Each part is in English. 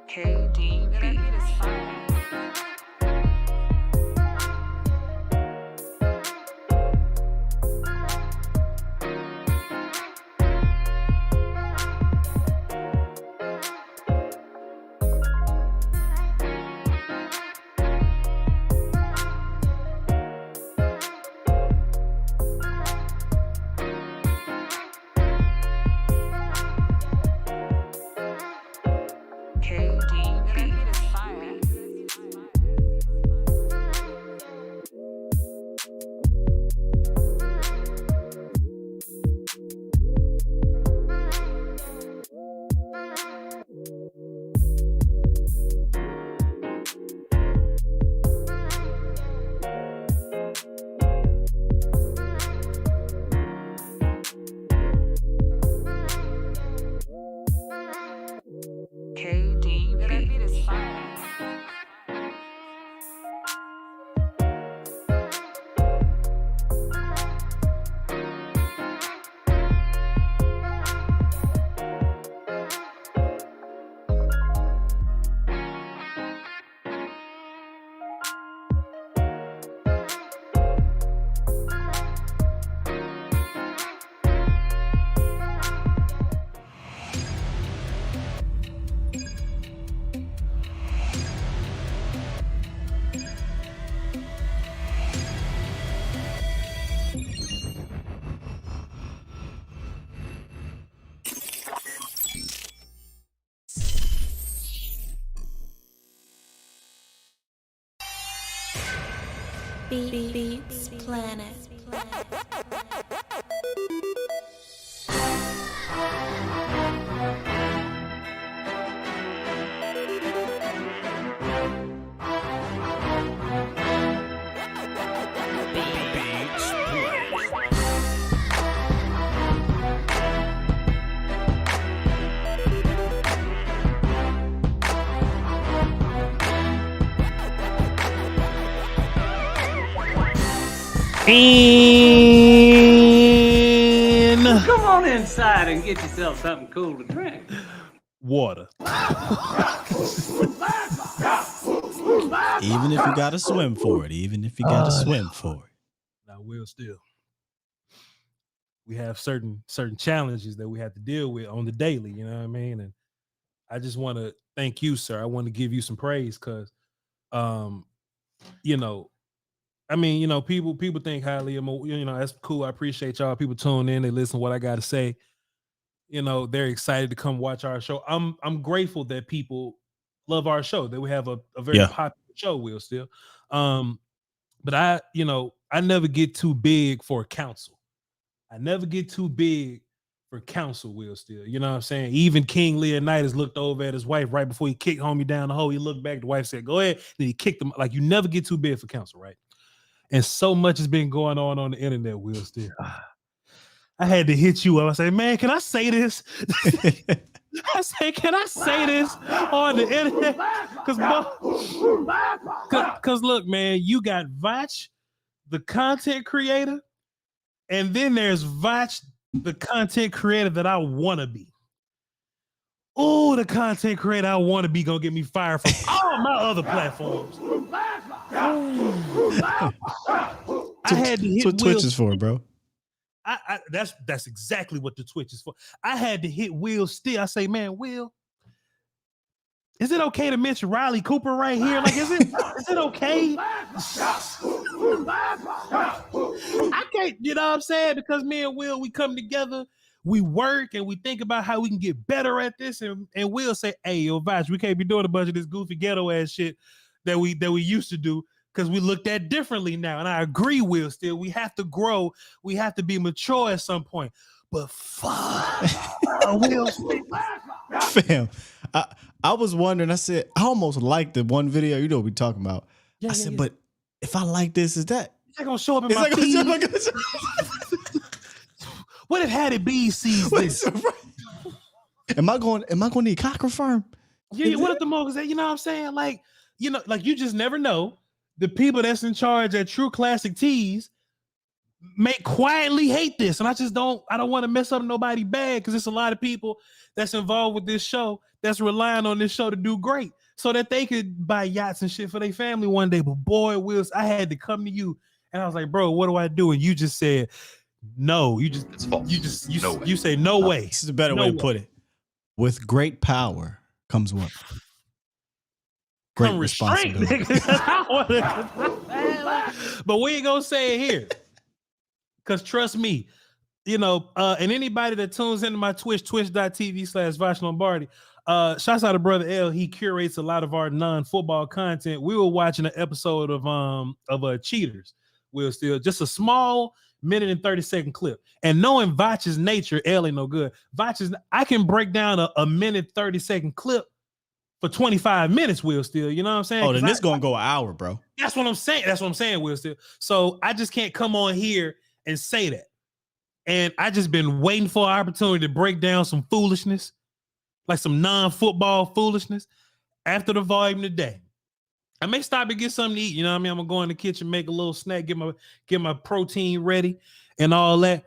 KDB. Beats Planet. And come on inside and get yourself something cool to drink. Water. Even if you got to swim for it. Now, Will, still, we have certain challenges that we have to deal with on the daily. You know what I mean? And I just want to thank you, sir. I want to give you some praise because, people think highly of me. That's cool. I appreciate y'all. People tune in, they listen to what I got to say. They're excited to come watch our show. I'm grateful that people love our show, that we have a very popular show, Will, still. But I never get too big for counsel. Will, still. You know what I'm saying? Even King Leonidas looked over at his wife right before he kicked homie down the hole. He looked back, the wife said, go ahead. Then he kicked him. Like, you never get too big for counsel, right? And so much has been going on the internet, Will, still. I had to hit you up. I say, man, can I say this? I say, can I say this on the internet? Because look, man, you got Voch, the content creator, and then there's Voch, the content creator that I want to be. Oh, the content creator I want to be gonna get me fired from all my other platforms. I had to hit what Twitch is for, bro. That's exactly what the Twitch is for. I had to hit Will Steele. I say, man, Will, is it okay to mention Riley Cooper right here? Like, is it okay? I can't, you know what I'm saying? Because me and Will, we come together, we work, and we think about how we can get better at this. And Will say, hey, yo, Voch, we can't be doing a bunch of this goofy ghetto ass shit that we used to do, because we looked at differently now. And I agree, Will, still. We have to grow. We have to be mature at some point. But fuck, Will. Fam, I was wondering, I said, I almost liked the one video, you know what we talking about. I said, but if I like this, is that going to show up in my feed? What if Hattie B sees this? Am I going to need cock confirm? Yeah, what if the mogul say, you know what I'm saying? Like, you just never know. The people that's in charge at True Classic Tees may quietly hate this. And I don't want to mess up nobody bad, because it's a lot of people that's involved with this show that's relying on this show to do great so that they could buy yachts and shit for their family one day. But boy, Wills, I had to come to you and I was like, bro, what do I do? And you just said, no, you say no way. This is a better way to put it. With great power comes what? Great responsibility. But we ain't gonna say it here. Cause trust me, and anybody that tunes into my twitch.tv/Voch Lombardi, shouts out to Brother L. He curates a lot of our non-football content. We were watching an episode of Cheaters. We're still just a small minute and 30-second clip. And knowing Voch's nature, L ain't no good. I can break down a minute 30-second clip for 25 minutes, Will Steele. You know what I'm saying? Oh, then this gonna go an hour, bro. That's what I'm saying, Will Steele. So I just can't come on here and say that. And I just been waiting for an opportunity to break down some foolishness, like some non-football foolishness, after the volume today. I may stop and get something to eat. You know what I mean? I'm gonna go in the kitchen, make a little snack, get my protein ready and all that.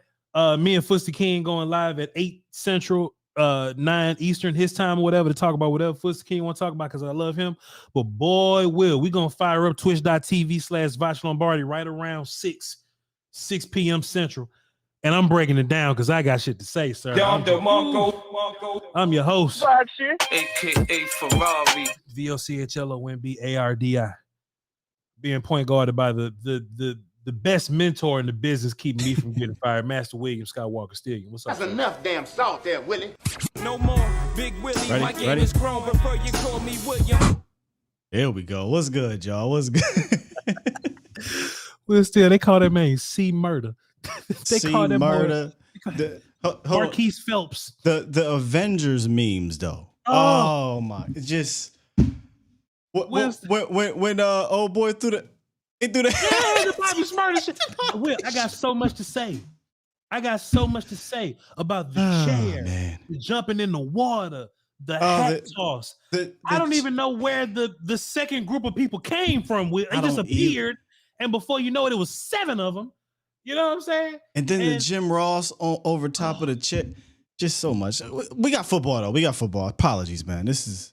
Me and Fusty King going live at 8 Central, 9 Eastern, his time or whatever, to talk about whatever Fusty King want to talk about because I love him. But boy, we gonna fire up twitch.tv/Voch Lombardi right around 6 p.m. Central. And I'm breaking it down because I got shit to say, sir. I'm your host. AKA Ferrari. VOCHLONBARDI. Being point guarded by the best mentor in the business, keeping me from getting fired, Master William Skywalker Steele. What's up? That's enough damn salt there, Willie. No more Big Willie. Ready? My game is grown before you call me William. There we go. What's good, y'all? What's good? Well, still, they call that man C Murder. They call that murder. Marquise Phelps. The Avengers memes, though. Oh my! It just when old boy threw the the Bobby Smurder shit. Will, I got so much to say. About the chair, the jumping in the water, the hat toss. I don't even know where the second group of people came from. They just appeared, and before you know it, it was 7 of them. You know what I'm saying? And then the Jim Ross over top of the chip. Just so much. We got football though. We got football. Apologies, man. This is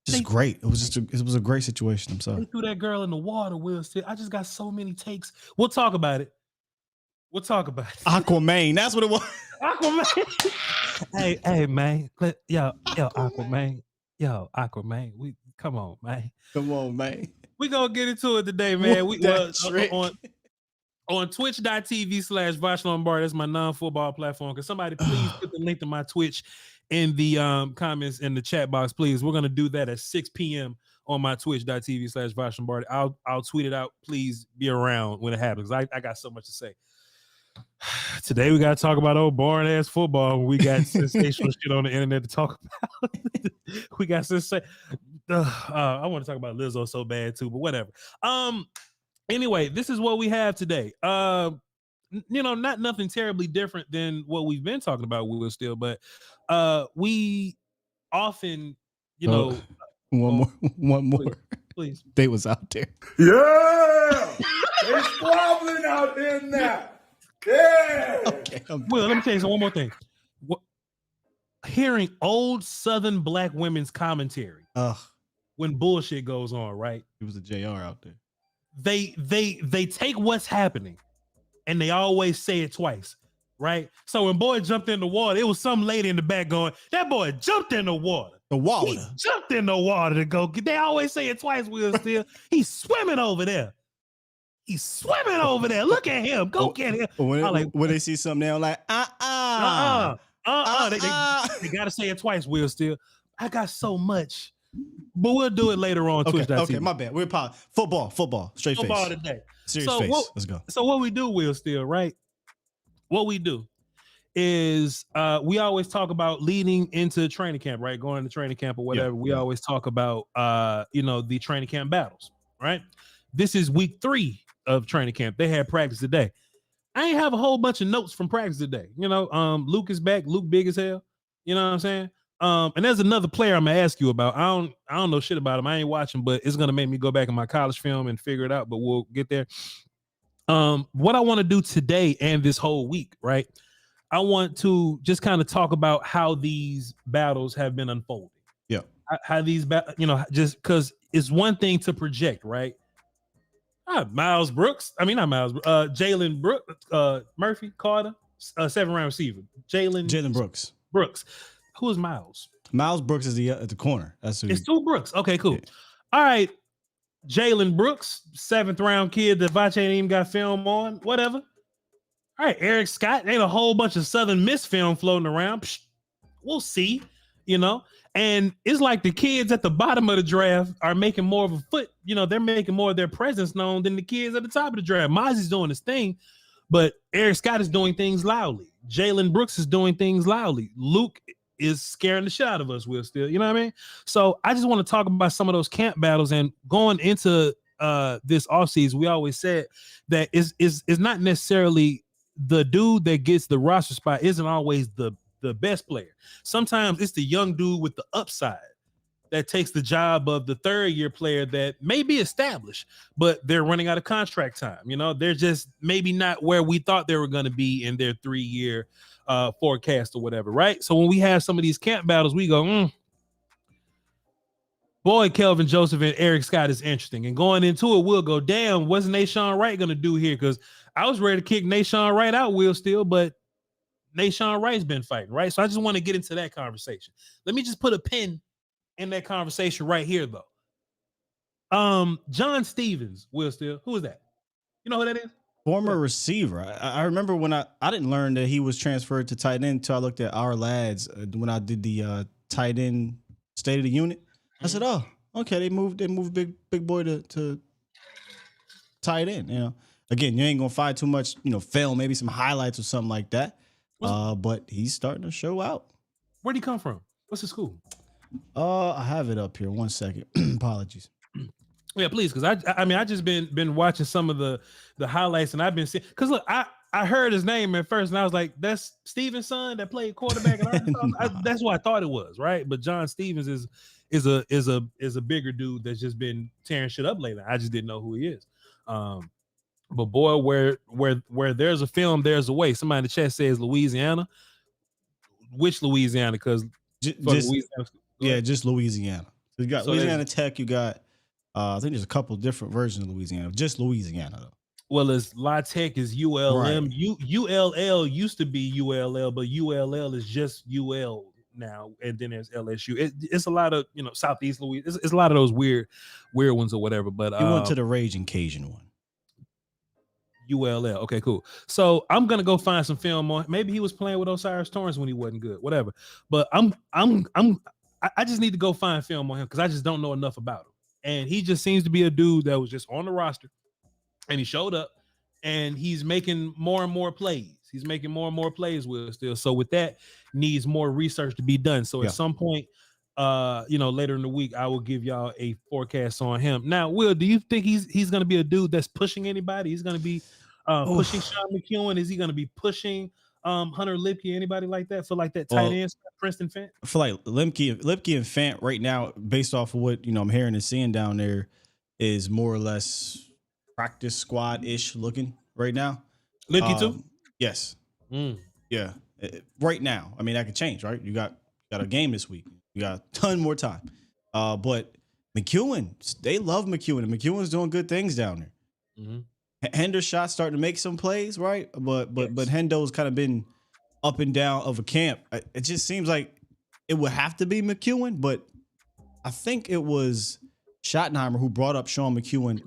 just great. It was a great situation. I'm sorry. They threw that girl in the water, Will. I just got so many takes. We'll talk about it. Aquaman. That's what it was. Aquaman. hey, man. Yo, Aquaman. Come on, man. We gonna get into it today, man. On twitch.tv/Voch Lombardi. That's my non-football platform. Can somebody please put the link to my Twitch in the comments in the chat box, please? We're gonna do that at 6 p.m. on my twitch.tv/Voch Lombardi. I'll tweet it out. Please be around when it happens. I got so much to say. Today we gotta talk about old boring ass football. We got sensational shit on the internet to talk about. We got I want to talk about Lizzo so bad too, but whatever. Anyway, this is what we have today. Not nothing terribly different than what we've been talking about, Will Steele, but we often, one more. Please. They was out there. Yeah! They squabbling out there now. Yeah! Okay. Will, let me tell you one more thing. Hearing old Southern black women's commentary when bullshit goes on, right? It was a JR out there. They take what's happening and they always say it twice, right? So when boy jumped in the water, it was some lady in the back going, that boy jumped in the water. He jumped in the water to go. They always say it twice, Will Steele. He's swimming over there. Look at him. Go get him. When they see something, they're like, They gotta say it twice, Will Steele. I got so much. But we'll do it later on Twitch.tv. Okay, my bad. We're football, straight football face. Today. Serious face. Let's go. So what we do, Will Steele, right? What we do is we always talk about leading into training camp, right? Going to training camp or whatever. We always talk about the training camp battles, right? This is week 3 of training camp. They had practice today. I ain't have a whole bunch of notes from practice today. Luke is back. Luke big as hell. You know what I'm saying? And there's another player I'm gonna ask you about. I don't know shit about him. I ain't watching, but it's gonna make me go back in my college film and figure it out. But we'll get there. What I want to do today and this whole week, right? I want to just kind of talk about how these battles have been unfolding, Yeah. How these, just because it's one thing to project, right? Miles Brooks. I mean, not Miles. Jalen Murphy Carter, 7th-round receiver. Jalen Brooks. Brooks. Who is Miles? Miles Brooks is the corner. That's who. It's two Brooks. Okay, cool. Yeah. All right. Jalen Brooks, 7th-round kid that Voch ain't even got film on. Whatever. All right, Eric Scott. Ain't a whole bunch of Southern Miss film floating around. Psh, we'll see, And it's like the kids at the bottom of the draft are making more of a foot. They're making more of their presence known than the kids at the top of the draft. Mozzie's doing his thing, but Eric Scott is doing things loudly. Jalen Brooks is doing things loudly. Luke is scaring the shit out of us, Will Steele. You know what I mean? So I just want to talk about some of those camp battles and going into this offseason. We always said that is not necessarily the dude that gets the roster spot isn't always the best player. Sometimes it's the young dude with the upside that takes the job of the 3rd-year player that may be established, but they're running out of contract time. They're just maybe not where we thought they were going to be in their 3-year forecast or whatever, right? So when we have some of these camp battles, we go, boy, Kelvin Joseph and Eric Scott is interesting. And going into it, we'll go, damn, what's Nashawn Wright going to do here? Because I was ready to kick Nashawn Wright out, Will Steele, but Nashawn Wright's been fighting, right? So I just want to get into that conversation. Let me just put a pin in that conversation right here, though. John Stevens, Will Steele, who is that? You know who that is? Former receiver. I remember when I didn't learn that he was transferred to tight end until I looked at our lads when I did the tight end state of the unit. I said, oh, okay, they moved big boy to tight end. Again, you ain't gonna find too much, film, maybe some highlights or something like that. But he's starting to show out. Where'd he come from? What's his school? I have it up here. 1 second. Apologies. Yeah, please, because I just been watching some of the highlights, and I've been seeing. Because look, I heard his name at first, and I was like, "That's Steven's son that played quarterback." That's what I thought it was, right? But John Stevens is a bigger dude that's just been tearing shit up lately. I just didn't know who he is. But boy, where there's a film, there's a way. Somebody in the chat says Louisiana. Which Louisiana? Because just Louisiana. So you got Louisiana Tech. You got I think there's a couple different versions of Louisiana. Just Louisiana though. Well, as La Tech is ULM. Right. ULL used to be ULL, but ULL is just UL now, and then there's LSU. It's a lot of Southeast Louisiana. It's a lot of those weird ones or whatever. But he went to the Raging Cajun one. ULL. Okay, cool. So I'm gonna go find some film on. Maybe he was playing with Osiris Torrance when he wasn't good. Whatever. But I just need to go find film on him because I just don't know enough about him. And he just seems to be a dude that was just on the roster, and he showed up, and he's making more and more plays. He's making more and more plays with still. So with that, needs more research to be done. So at some point, later in the week, I will give y'all a forecast on him. Now, Will, do you think he's going to be a dude that's pushing anybody? He's going to be pushing Sean McEwen? Is he going to be pushing Hunter Lipke, anybody like that? For like that tight end, Princeton Fant? For like Lipke and Fant right now, based off of what I'm hearing and seeing down there, is more or less practice squad-ish looking right now. Lipke too? Yes. Yeah. Right now. I mean, that could change, right? You got a game this week. You got a ton more time. But McEwen, they love McEwen, and McEwen's doing good things down there. Mm-hmm. Hendershot's starting to make some plays, right? But Hendo's kind of been up and down of a camp. It just seems like it would have to be McEwen, but I think it was Schottenheimer who brought up Sean McEwen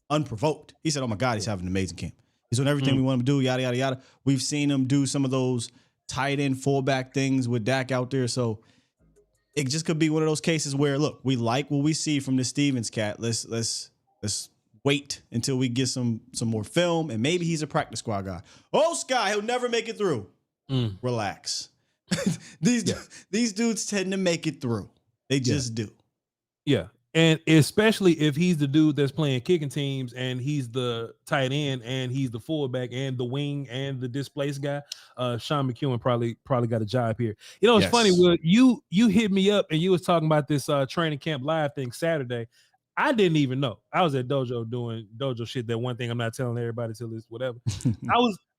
unprovoked. He said, "Oh my God, he's having an amazing camp. He's doing everything we want him to do, yada, yada, yada." We've seen him do some of those tight end fullback things with Dak out there. So it just could be one of those cases where, look, we like what we see from the Stevens cat. Let's wait until we get some more film, and maybe he's a practice squad guy. Oh, Sky, he'll never make it through. Relax. These dudes tend to make it through. They just do. Yeah. And especially if he's the dude that's playing kicking teams and he's the tight end and he's the fullback and the wing and the displaced guy, Sean McEwen probably got a job here. It's funny, Will, you hit me up and you was talking about this training camp live thing Saturday. I didn't even know. I was at Dojo doing Dojo shit. That one thing I'm not telling everybody till it's whatever.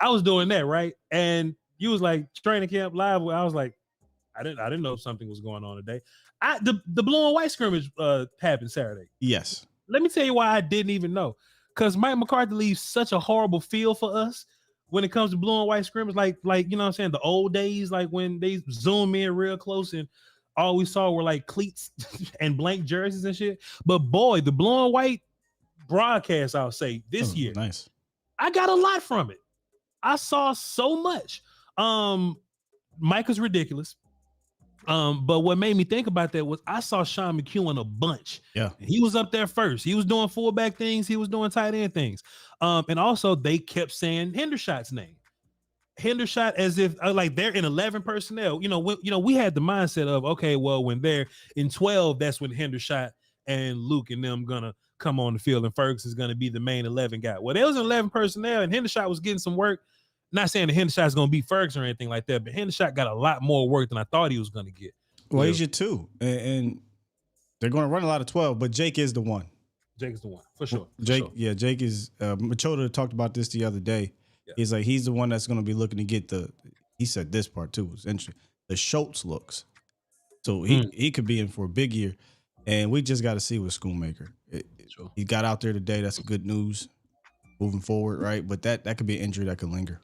I was doing that, right? And you was like training camp live. I was like, I didn't know something was going on today. The blue and white scrimmage happened Saturday. Yes. Let me tell you why I didn't even know. Because Mike McCarthy leaves such a horrible feel for us when it comes to blue and white scrimmage. Like you know what I'm saying? The old days, like when they zoom in real close and all we saw were like cleats and blank jerseys and shit. But boy, the blue and white broadcast, I'll say, this year, nice. I got a lot from it. I saw so much. Mike is ridiculous. But what made me think about that was I saw Sean McEwen a bunch. Yeah. He was up there first. He was doing fullback things. He was doing tight end things. And also they kept saying Hendershot's name. Hendershot as if like they're in 11 personnel. We had the mindset of, okay, well, when they're in 12, that's when Hendershot and Luke and them gonna come on the field and Ferguson's gonna be the main 11 guy. Well, there was 11 personnel and Hendershot was getting some work. Not saying that Hendershot's going to beat Ferguson or anything like that, but Hendershot got a lot more work than I thought he was going to get. Well, he's your 2. And they're going to run a lot of 12, but Jake is the one. Jake is the one, for sure. Jake is, Machota talked about this the other day. Yeah. He's like, he's the one that's going to be looking to get he said this part too, was interesting, the Schultz looks. So he could be in for a big year. And we just got to see with Schoonmaker. He got out there today. That's good news moving forward, right? But that could be an injury that could linger.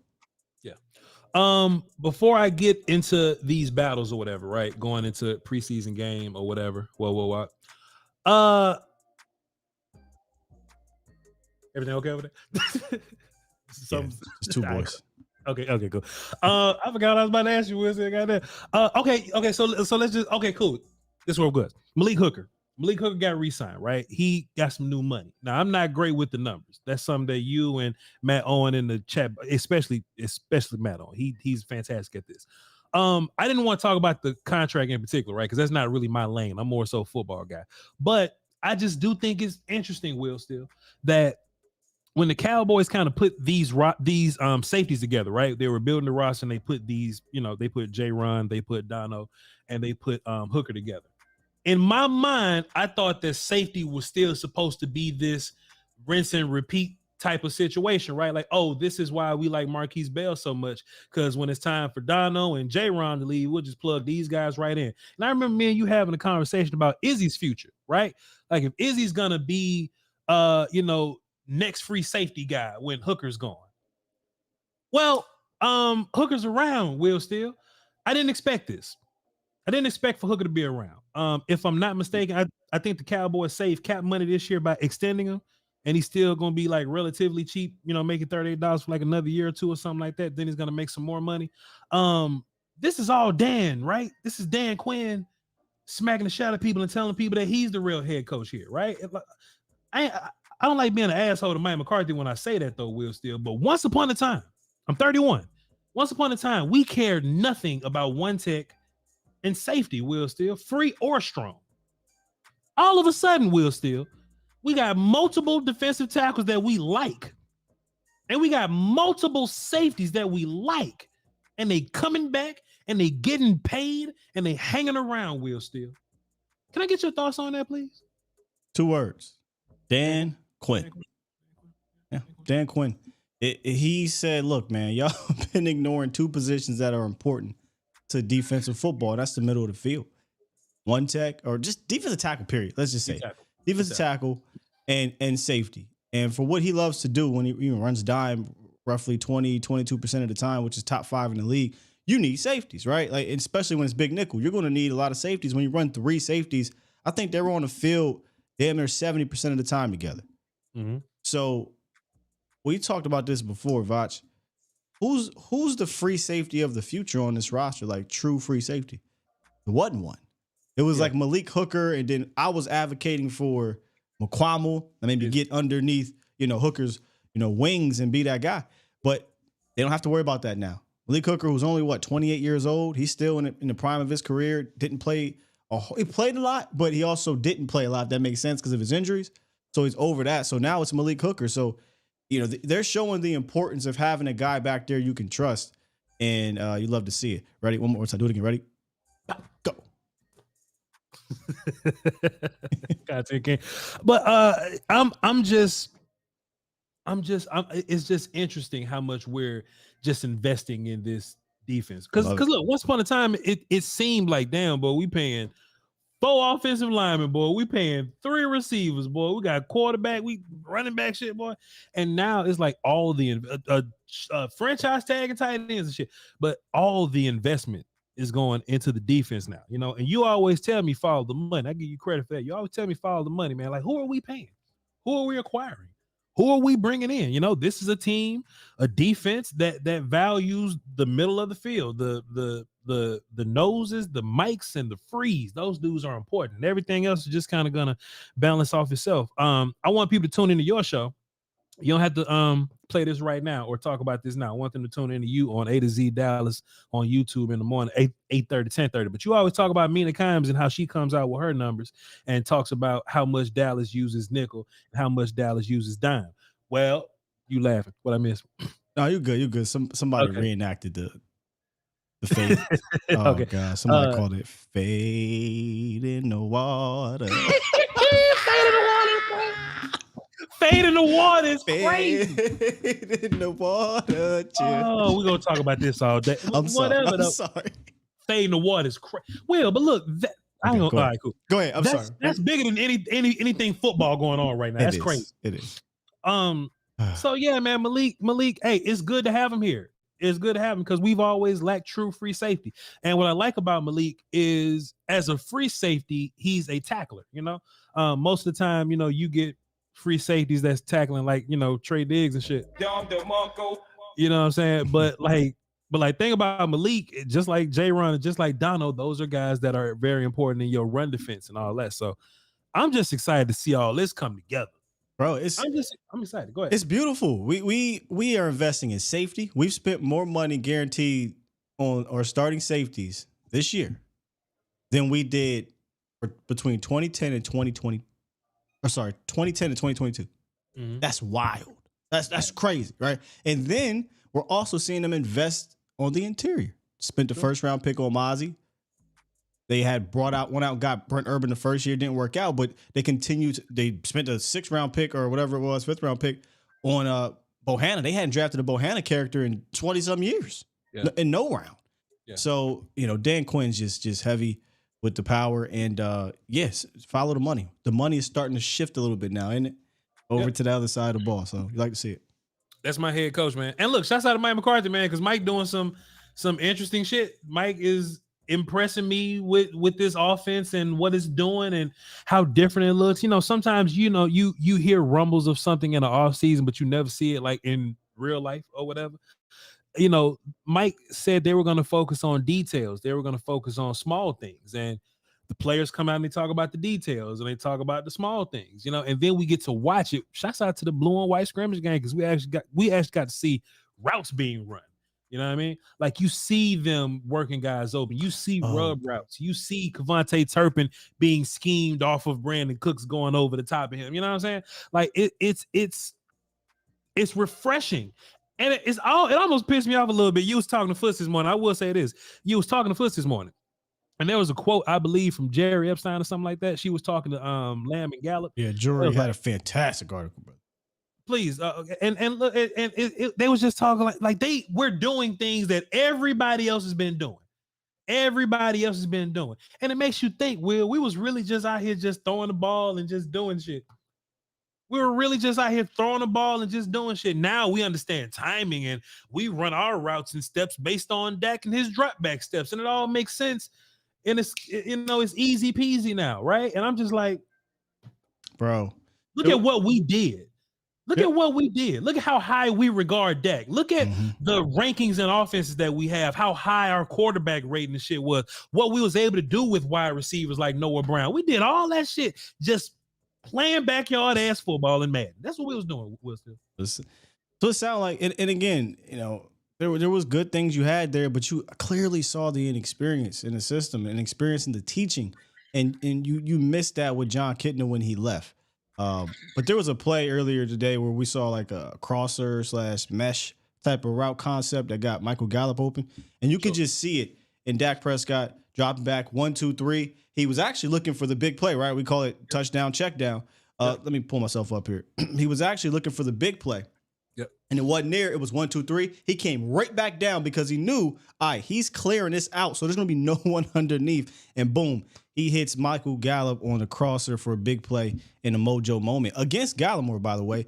Before I get into these battles or whatever, right? Going into preseason game or whatever. What? Everything okay over there? It's 2 boys. Okay, cool. I forgot what I was about to ask you. Okay. So let's just cool. This is where we're good. Malik Hooker got re-signed, right? He got some new money. Now, I'm not great with the numbers. That's something that you and Matt Owen in the chat, especially Matt Owen. He's fantastic at this. I didn't want to talk about the contract in particular, right? Because that's not really my lane. I'm more so a football guy. But I just do think it's interesting, Will, still, that when the Cowboys kind of put these safeties together, right? They were building the roster and they put these, they put J-Ron, they put Dono, and they put Hooker together. In my mind, I thought that safety was still supposed to be this rinse and repeat type of situation, right? Like, oh, this is why we like Marquise Bell so much, because when it's time for Dono and J-Ron to leave, we'll just plug these guys right in. And I remember me and you having a conversation about Izzy's future, right? Like if Izzy's gonna be, next free safety guy when Hooker's gone. Well, Hooker's around, Will Steele. I didn't expect this. I didn't expect for Hooker to be around. If I'm not mistaken, I think the Cowboys saved cap money this year by extending him, and he's still going to be like relatively cheap, making $38 for like another year or two or something like that. Then he's going to make some more money. This is all Dan, right? This is Dan Quinn smacking the shit out of people and telling people that he's the real head coach here, right? I don't like being an asshole to Mike McCarthy when I say that, though, Will Steele. But once upon a time, I'm 31. Once upon a time, we cared nothing about one tech and safety, Will Steele, free or strong. All of a sudden, Will Steele, we got multiple defensive tackles that we like. And we got multiple safeties that we like. And they coming back and they getting paid and they hanging around, Will Steele. Can I get your thoughts on that, please? 2 words. Dan Quinn. Yeah, Dan Quinn. He said, look, man, y'all been ignoring 2 positions that are important to defensive football. That's the middle of the field. One tech, or just defensive tackle, period. Let's just say defensive tackle and safety. And for what he loves to do when he runs dime roughly 22% of the time, which is top 5 in the league, you need safeties, right? Like, especially when it's big nickel. You're going to need a lot of safeties. When you run 3 safeties, I think they were on the field damn near 70% of the time together. Mm-hmm. So we talked about this before, Voch. Who's the free safety of the future on this roster? Like true free safety. There wasn't one. It was like Malik Hooker, and then I was advocating for McQuammel and maybe get underneath, Hooker's, wings and be that guy. But they don't have to worry about that now. Malik Hooker, who's only 28 years old, he's still in the prime of his career. Didn't play. He played a lot, but he also didn't play a lot. That makes sense because of his injuries. So he's over that. So now it's Malik Hooker. So, they're showing the importance of having a guy back there you can trust, and you love to see it. Ready? One more time. Do it again. Ready? Go. But it's just interesting how much we're just investing in this defense. Because look, once upon a time, it seemed like, damn, but we paying 4 offensive linemen, boy. We paying 3 receivers, boy. We got quarterback, we running back shit, boy. And now it's like all the franchise tag and tight ends and shit. But all the investment is going into the defense now, you know. And you always tell me follow the money. I give you credit for that. You always tell me follow the money, man. Like, who are we paying? Who are we acquiring? Who are we bringing in? You know, this is a team, a defense that values the middle of the field, the noses, the mics, and the frees. Those dudes are important. Everything else is just kind of gonna balance off itself. I want people to tune into your show. You don't have to play this right now or talk about this now. I want them to tune into you on A to Z Dallas on YouTube in the morning, 8:30, 10:30. But you always talk about Mina Kimes and how she comes out with her numbers and talks about how much Dallas uses nickel and how much Dallas uses dime. Well, you laughing. What I missed? No, you're good. You're good. Somebody reenacted the fade. Oh, Okay. God. Somebody called it fade in the water. Fade in the water is crazy. Fade in the water. Oh, we're gonna talk about this all day. I'm sorry. Fade in the water is crazy. Well, but look, I don't know. All right, cool. Go ahead. I'm sorry. That's bigger than anything football going on right now. That's crazy. It is. So yeah, man, Malik, hey, it's good to have him here. It's good to have him because we've always lacked true free safety. And what I like about Malik is as a free safety, he's a tackler, you know. Most of the time, you know, you get free safeties that's tackling like, you know, Trey Diggs and shit. You know what I'm saying? But think about Malik, just like J-Ron and just like Dono, those are guys that are very important in your run defense and all that. So I'm just excited to see all this come together. Bro, I'm excited. Go ahead. It's beautiful. We are investing in safety. We've spent more money guaranteed on our starting safeties this year than we did between 2010 and 2020. Or sorry, 2010 and 2022. Mm-hmm. That's wild. That's crazy, right? And then we're also seeing them invest on the interior. Spent the first round pick on Mozzie. They had got Brent Urban the first year, didn't work out, but they continued. They spent a 6th round pick or whatever it was, 5th round pick on Bohanna. They hadn't drafted a Bohanna character in 20-some years in no round. Yeah. So, you know, Dan Quinn's just heavy with the power. And yes, follow the money. The money is starting to shift a little bit now, isn't it? Over to the other side of the ball. So you like to see it. That's my head coach, man. And look, shouts out to Mike McCarthy, man, because Mike doing some interesting shit. Mike is impressing me with this offense and what it's doing and how different it looks. You know, sometimes, you know, you hear rumbles of something in the off season, but you never see it like in real life or whatever. You know, Mike said they were going to focus on details. They were going to focus on small things, and the players come out and they talk about the details and they talk about the small things, you know, and then we get to watch it. Shouts out to the blue and white scrimmage game because we actually got to see routes being run. You know what I mean? Like you see them working guys open. You see rub routes. You see Kevontae Turpin being schemed off of Brandon Cooks going over the top of him. You know what I'm saying? Like it's refreshing. And it almost pissed me off a little bit. You was talking to Foots this morning. I will say this. You was talking to Foots this morning. And there was a quote, I believe, from Jerry Epstein or something like that. She was talking to Lamb and Gallup. Yeah, Jerry had a fantastic article, brother. Please, and look, they was just talking like we're doing things that everybody else has been doing. Everybody else has been doing, and it makes you think. Will, we was really just out here just throwing the ball and just doing shit. We were really just out here throwing the ball and just doing shit. Now we understand timing and we run our routes and steps based on Dak and his drop back steps, and it all makes sense. And it's, you know, it's easy peasy now, right? And I'm just like, bro, look at what we did. Look at what we did. Look at how high we regard Dak. Look at the rankings and offenses that we have, how high our quarterback rating and shit was, what we was able to do with wide receivers like Noah Brown. We did all that shit just playing backyard ass football in Madden. That's what we was doing. So it sounded like, and again, you know, there was good things you had there, but you clearly saw the inexperience in the system and experience in the teaching, and you missed that with John Kitna when he left. But there was a play earlier today where we saw like a crosser / mesh type of route concept that got Michael Gallup open, and you could just see it in Dak Prescott dropping back 1, 2, 3. He was actually looking for the big play, right? We call it touchdown, check down. Let me pull myself up here. He was actually looking for the big play. Yep. And it wasn't there. It was 1, 2, 3. He came right back down because he knew, all right, he's clearing this out. So there's going to be no one underneath. And boom, he hits Michael Gallup on the crosser for a big play in a mojo moment against Gallimore, by the way,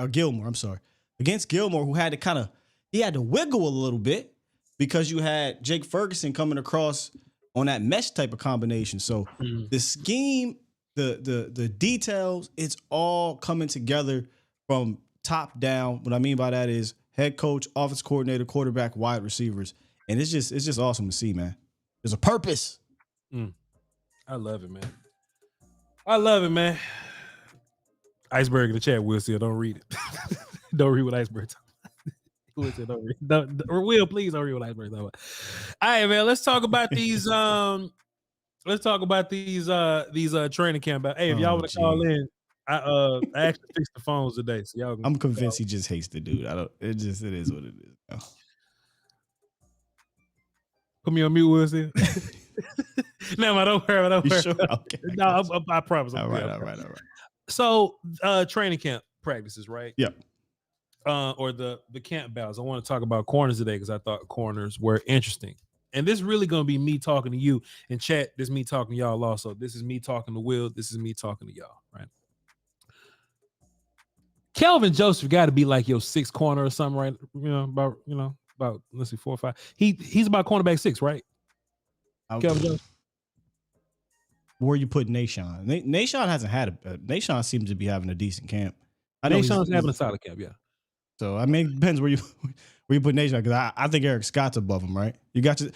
Gilmore, I'm sorry. Against Gilmore, who had to he had to wiggle a little bit because you had Jake Ferguson coming across on that mesh type of combination. So the scheme, the details, it's all coming together from top down. What I mean by that is head coach, offense coordinator, quarterback, wide receivers. And it's just awesome to see, man. There's a purpose. I love it, man. I love it, man. Iceberg in the chat, Will Steele. Don't read it. Don't read what Iceberg talking about. Will Steele, don't read. Or Will, please don't read what Iceberg talking about. All right, man. Let's talk about these. Let's talk about these training camp. Hey, if y'all want to call in, I actually fixed the phones today, so y'all. I'm convinced he just hates the dude. It is what it is. No. Put me on mute, Will Steele. No, I don't worry. You sure? Okay. No, I promise. All right. So, training camp practices, right? Yep. Or the camp battles. I want to talk about corners today because I thought corners were interesting. And this is really going to be me talking to you in chat. This is me talking to y'all also. This is me talking to Will. This is me talking to y'all, right? Kelvin Joseph got to be like your sixth corner or something, right? About let's see, 4 or 5. He's about cornerback 6, right? Kelvin Joseph. Where you put Nashawn? Nashawn hasn't had Nashawn seems to be having a decent camp. Nashawn's having a solid camp, yeah. So I mean, it depends where you put Nashawn, because I think Eric Scott's above him, right?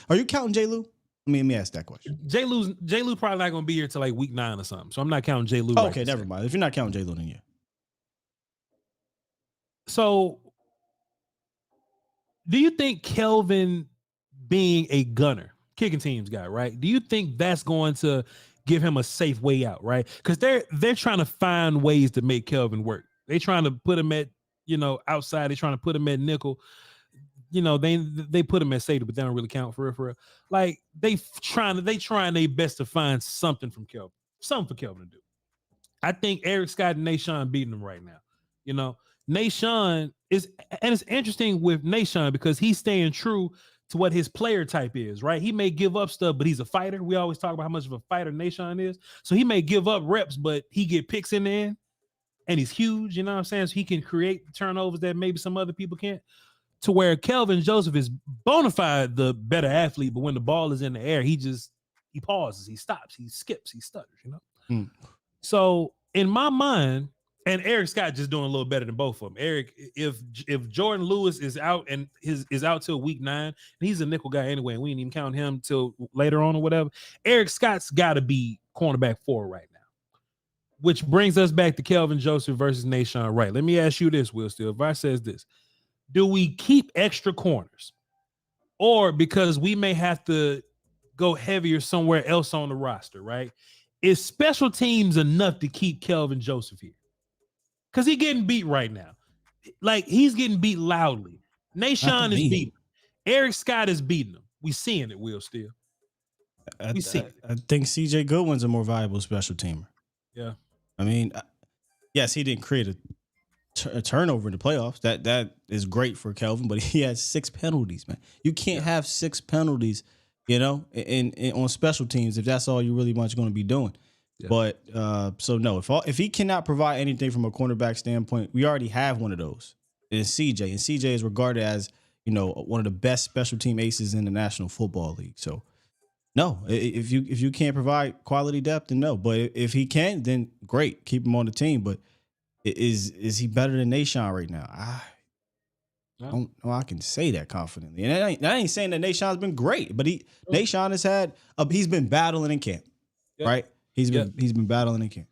Are you counting J. Lou? Let me ask that question. J. Lou's probably not going to be here till like week 9 or something, so I'm not counting J. Lou. Okay, never mind. If you're not counting J. Lou, then yeah. So, do you think Kelvin being a gunner, kicking teams guy, right? Do you think that's going to give him a safe way out, right? Because they're trying to find ways to make Kelvin work. They're trying to put him at, outside. They're trying to put him at nickel. They put him at safety, but they don't really count for real. Like they trying their best to find something from Kelvin, something for Kelvin to do. I think Eric Scott and Nashawn beating him right now. Nashawn is, and it's interesting with Nashawn because he's staying true to what his player type is, right? He may give up stuff, but he's a fighter. We always talk about how much of a fighter Nashawn is. So he may give up reps, but he get picks in the end, and he's huge, you know what I'm saying? So he can create turnovers that maybe some other people can't. To where Kelvin Joseph is bona fide the better athlete, but when the ball is in the air, he pauses, he stops, he skips, he stutters, So in my mind, and Eric Scott just doing a little better than both of them. Eric, if Jordan Lewis is out and is out till week 9, and he's a nickel guy anyway, and we didn't even count him till later on or whatever. Eric Scott's got to be cornerback 4 right now, which brings us back to Kelvin Joseph versus Nashawn Wright. Let me ask you this, Will Steele. If I says this, do we keep extra corners, or because we may have to go heavier somewhere else on the roster, right? Is special teams enough to keep Kelvin Joseph here? Because he's getting beat right now. Like, he's getting beat loudly. Nashawn is beating him. Eric Scott is beating him. We seeing it, Will Steele. I think CJ Goodwin's a more valuable special teamer. Yeah. I mean, yes, he didn't create a turnover in the playoffs. That is great for Kelvin, but he has 6 penalties, man. You can't have 6 penalties, in on special teams if that's all you really much going to be doing. Yeah. But so no, if he cannot provide anything from a cornerback standpoint, we already have one of those. It's CJ, and CJ is regarded as one of the best special team aces in the National Football League. So no, if you can't provide quality depth, then no. But if he can, then great, keep him on the team. But is he better than Nashawn right now? I don't know. I can say that confidently, and I ain't saying that Nashawn's been great, but Nashawn has had he's been battling in camp, right? He's been battling in camp.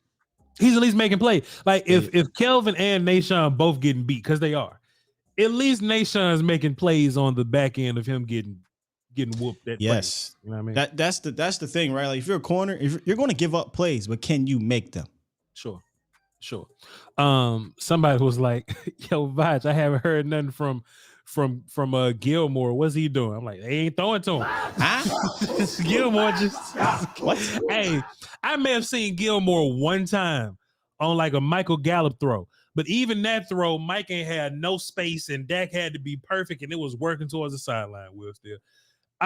He's at least making play. Like if Kelvin and Nashawn both getting beat, because they are, at least Nashawn is making plays on the back end of him getting whooped. Yes, you know what I mean? That's the thing, right? Like if you're a corner, if you're going to give up plays, but can you make them? Sure. Somebody was like, "Yo, Voch, I haven't heard nothing from Gilmore. What's he doing?" I'm like, they ain't throwing to him. Huh? Gilmore just what? Hey, I may have seen Gilmore one time on like a Michael Gallup throw, but even that throw, Mike ain't had no space, and Dak had to be perfect, and it was working towards the sideline. Will Steele,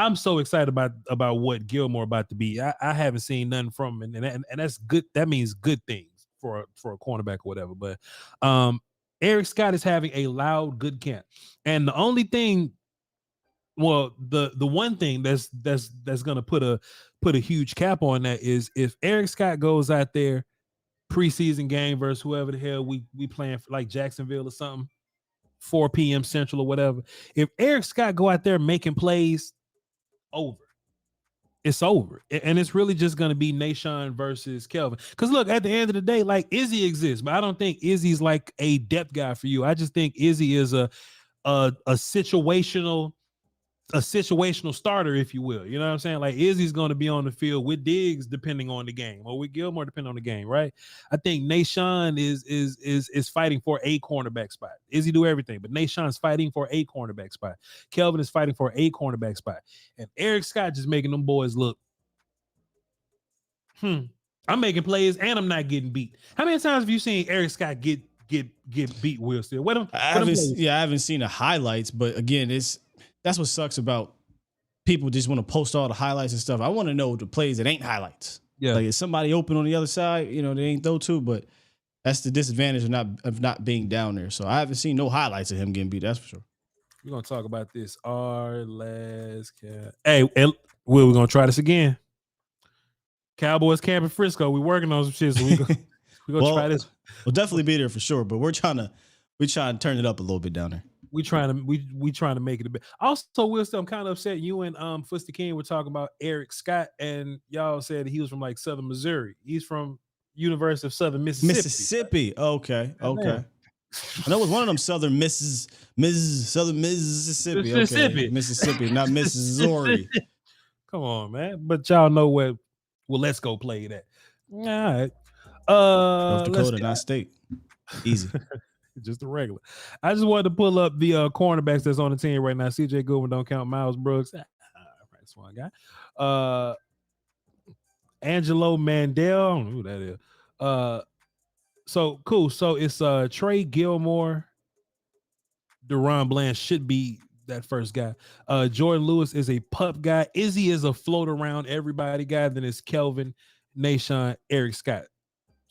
I'm so excited about what Gilmore about to be. I haven't seen nothing from him, and that's good. That means good things for a cornerback or whatever. But Eric Scott is having a loud, good camp, and the only thing, well, the one thing that's gonna put a huge cap on that is if Eric Scott goes out there preseason game versus whoever the hell we playing for, like Jacksonville or something, 4 p.m. Central or whatever. If Eric Scott go out there making plays, it's over. And it's really just going to be Nahshon versus Kelvin. Because look, at the end of the day, like Izzy exists, but I don't think Izzy's like a depth guy for you. I just think Izzy is a situational starter, if you will. You know what I'm saying? Like Izzy's going to be on the field with Diggs depending on the game, or with Gilmore depending on the game, right? I think Nahshon is fighting for a cornerback spot. Izzy do everything, but Nahshon's fighting for a cornerback spot. Kelvin is fighting for a cornerback spot, and Eric Scott just making them boys look. I'm making plays and I'm not getting beat. How many times have you seen Eric Scott get beat? Will Steele? I haven't seen the highlights, but again, that's what sucks about people just want to post all the highlights and stuff. I want to know the plays that ain't highlights. Yeah. Like, is somebody open on the other side? You know, they ain't those two, but that's the disadvantage of not being down there. So I haven't seen no highlights of him getting beat. That's for sure. We're going to talk about this. Our last cat. Hey, Will, we're going to try this again. Cowboys camp in Frisco. We're working on some shit, so we're going to try this. We'll definitely be there for sure, but we're trying to turn it up a little bit down there. We trying to make it a bit. Also, Will, I'm kind of upset. You and Fuster King were talking about Eric Scott, and y'all said he was from like Southern Missouri. He's from University of Southern Mississippi. Okay. I know it was one of them Southern Southern Mississippi. Okay. Mississippi, not Missouri. Come on, man. But y'all know where. Well, let's go play that. All right. North Dakota, not state. Easy. Just a regular. I just wanted to pull up the cornerbacks that's on the team right now. CJ Goodwin don't count. Miles Brooks. That's one guy. Angelo Mandel. I don't know who that is. So cool. So it's Trey Gilmore. Deron Bland should be that first guy. Jordan Lewis is a pup guy. Izzy is a float around everybody guy. Then it's Kelvin, Nahshon, Eric Scott.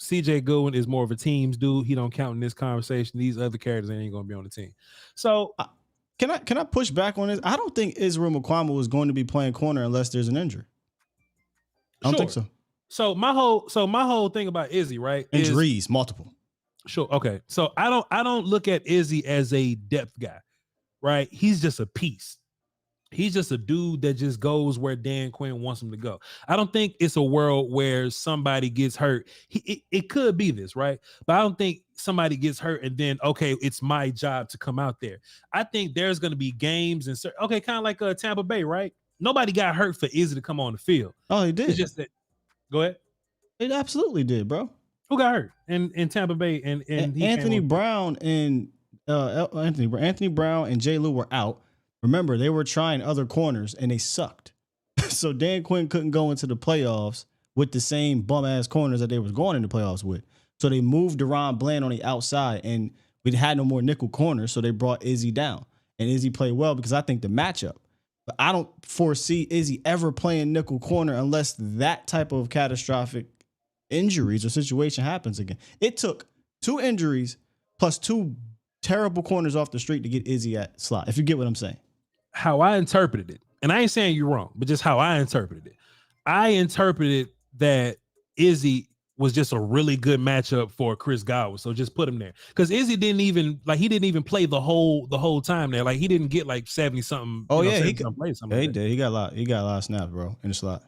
CJ Goodwin is more of a teams dude. He don't count in this conversation. These other characters ain't going to be on the team. So can I push back on this? I don't think Israel Mukwama was going to be playing corner unless there's an injury. I don't think so. So my whole thing about Izzy, right? Injuries, multiple. Sure. Okay. So I don't look at Izzy as a depth guy, right? He's just a piece. He's just a dude that just goes where Dan Quinn wants him to go. I don't think it's a world where somebody gets hurt. It could be this, right? But I don't think somebody gets hurt and then, okay, it's my job to come out there. I think there's going to be games and kind of like Tampa Bay, right? Nobody got hurt for Izzy to come on the field. Oh, he did. It's just that. Go ahead. It absolutely did, bro. Who got hurt in Tampa Bay? And Anthony Brown and Anthony Brown and Jay Lou were out. Remember, they were trying other corners and they sucked. So Dan Quinn couldn't go into the playoffs with the same bum-ass corners that they was going into playoffs with. So they moved Deron Bland on the outside and we had no more nickel corners, so they brought Izzy down. And Izzy played well because I think the matchup. But I don't foresee Izzy ever playing nickel corner unless that type of catastrophic injuries or situation happens again. It took 2 injuries plus 2 terrible corners off the street to get Izzy at slot, if you get what I'm saying. How I interpreted it, and I ain't saying you're wrong, but just how I interpreted it. I interpreted that Izzy was just a really good matchup for Chris Godwin, so just put him there because Izzy didn't even play the whole time there. Like he didn't get like 70 something. Oh yeah, he did. He got a lot of snaps, bro, in the slot.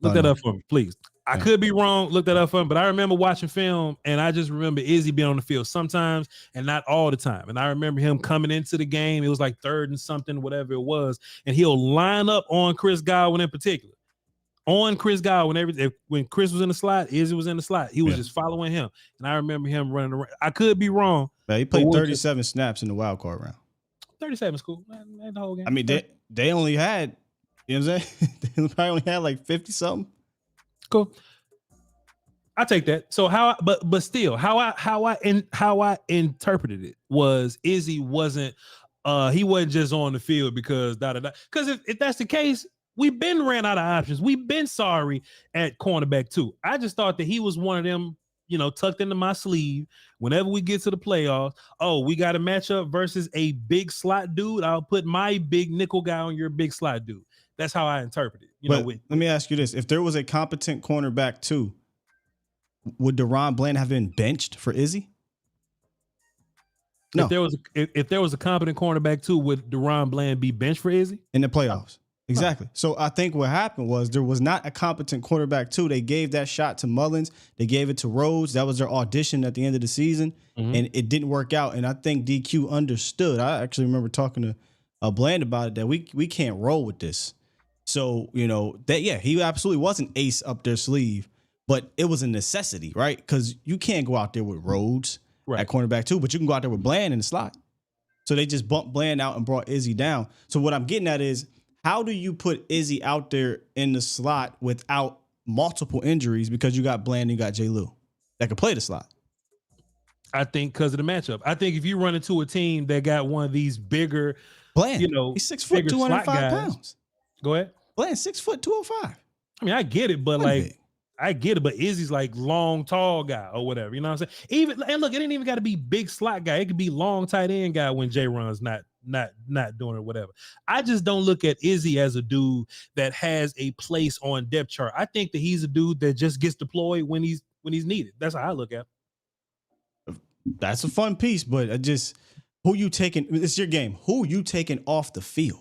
Look that up for me, please. I could be wrong. Look that up for him, but I remember watching film, and I just remember Izzy being on the field sometimes and not all the time. And I remember him coming into the game. It was like 3rd and something, whatever it was, and he'll line up on Chris Godwin in particular. On Chris Godwin, when Chris was in the slot, Izzy was in the slot. He was just following him, and I remember him running around. I could be wrong. Man, he played 37 snaps in the wild card round. 37 is cool. Man, the whole game. I mean, they only had, you know what I'm saying? They probably only had like 50 something. Cool. I take that. So but still, how I interpreted it was Izzy wasn't he wasn't just on the field because Because if that's the case, we've been ran out of options. We've been sorry at cornerback too. I just thought that he was one of them, tucked into my sleeve. Whenever we get to the playoffs, we got a matchup versus a big slot dude. I'll put my big nickel guy on your big slot dude. That's how I interpret it. Let me ask you this: if there was a competent cornerback too, would Deron Bland have been benched for Izzy? No. If there was a competent cornerback too, would Deron Bland be benched for Izzy in the playoffs? Exactly. So I think what happened was there was not a competent quarterback too. They gave that shot to Mullins. They gave it to Rhodes. That was their audition at the end of the season, and it didn't work out. And I think DQ understood. I actually remember talking to Bland about it, that we can't roll with this. So, he absolutely was an ace up their sleeve, but it was a necessity, right? Because you can't go out there with Rhodes at cornerback too, but you can go out there with Bland in the slot. So they just bumped Bland out and brought Izzy down. So what I'm getting at is, how do you put Izzy out there in the slot without multiple injuries, because you got Bland and you got J. Lou that could play the slot? I think because of the matchup. I think if you run into a team that got one of these bigger, Bland, he's 6 foot, 205 pounds. Go ahead. Bland, 6 foot, 205. I mean, I get it, but but Izzy's like long, tall guy or whatever. You know what I'm saying? And look, it ain't even got to be big slot guy. It could be long tight end guy when J-Ron's not doing it, whatever. I just don't look at Izzy as a dude that has a place on depth chart. I think that he's a dude that just gets deployed when he's needed. That's how I look at it. That's a fun piece, but who you taking? It's your game. Who you taking off the field?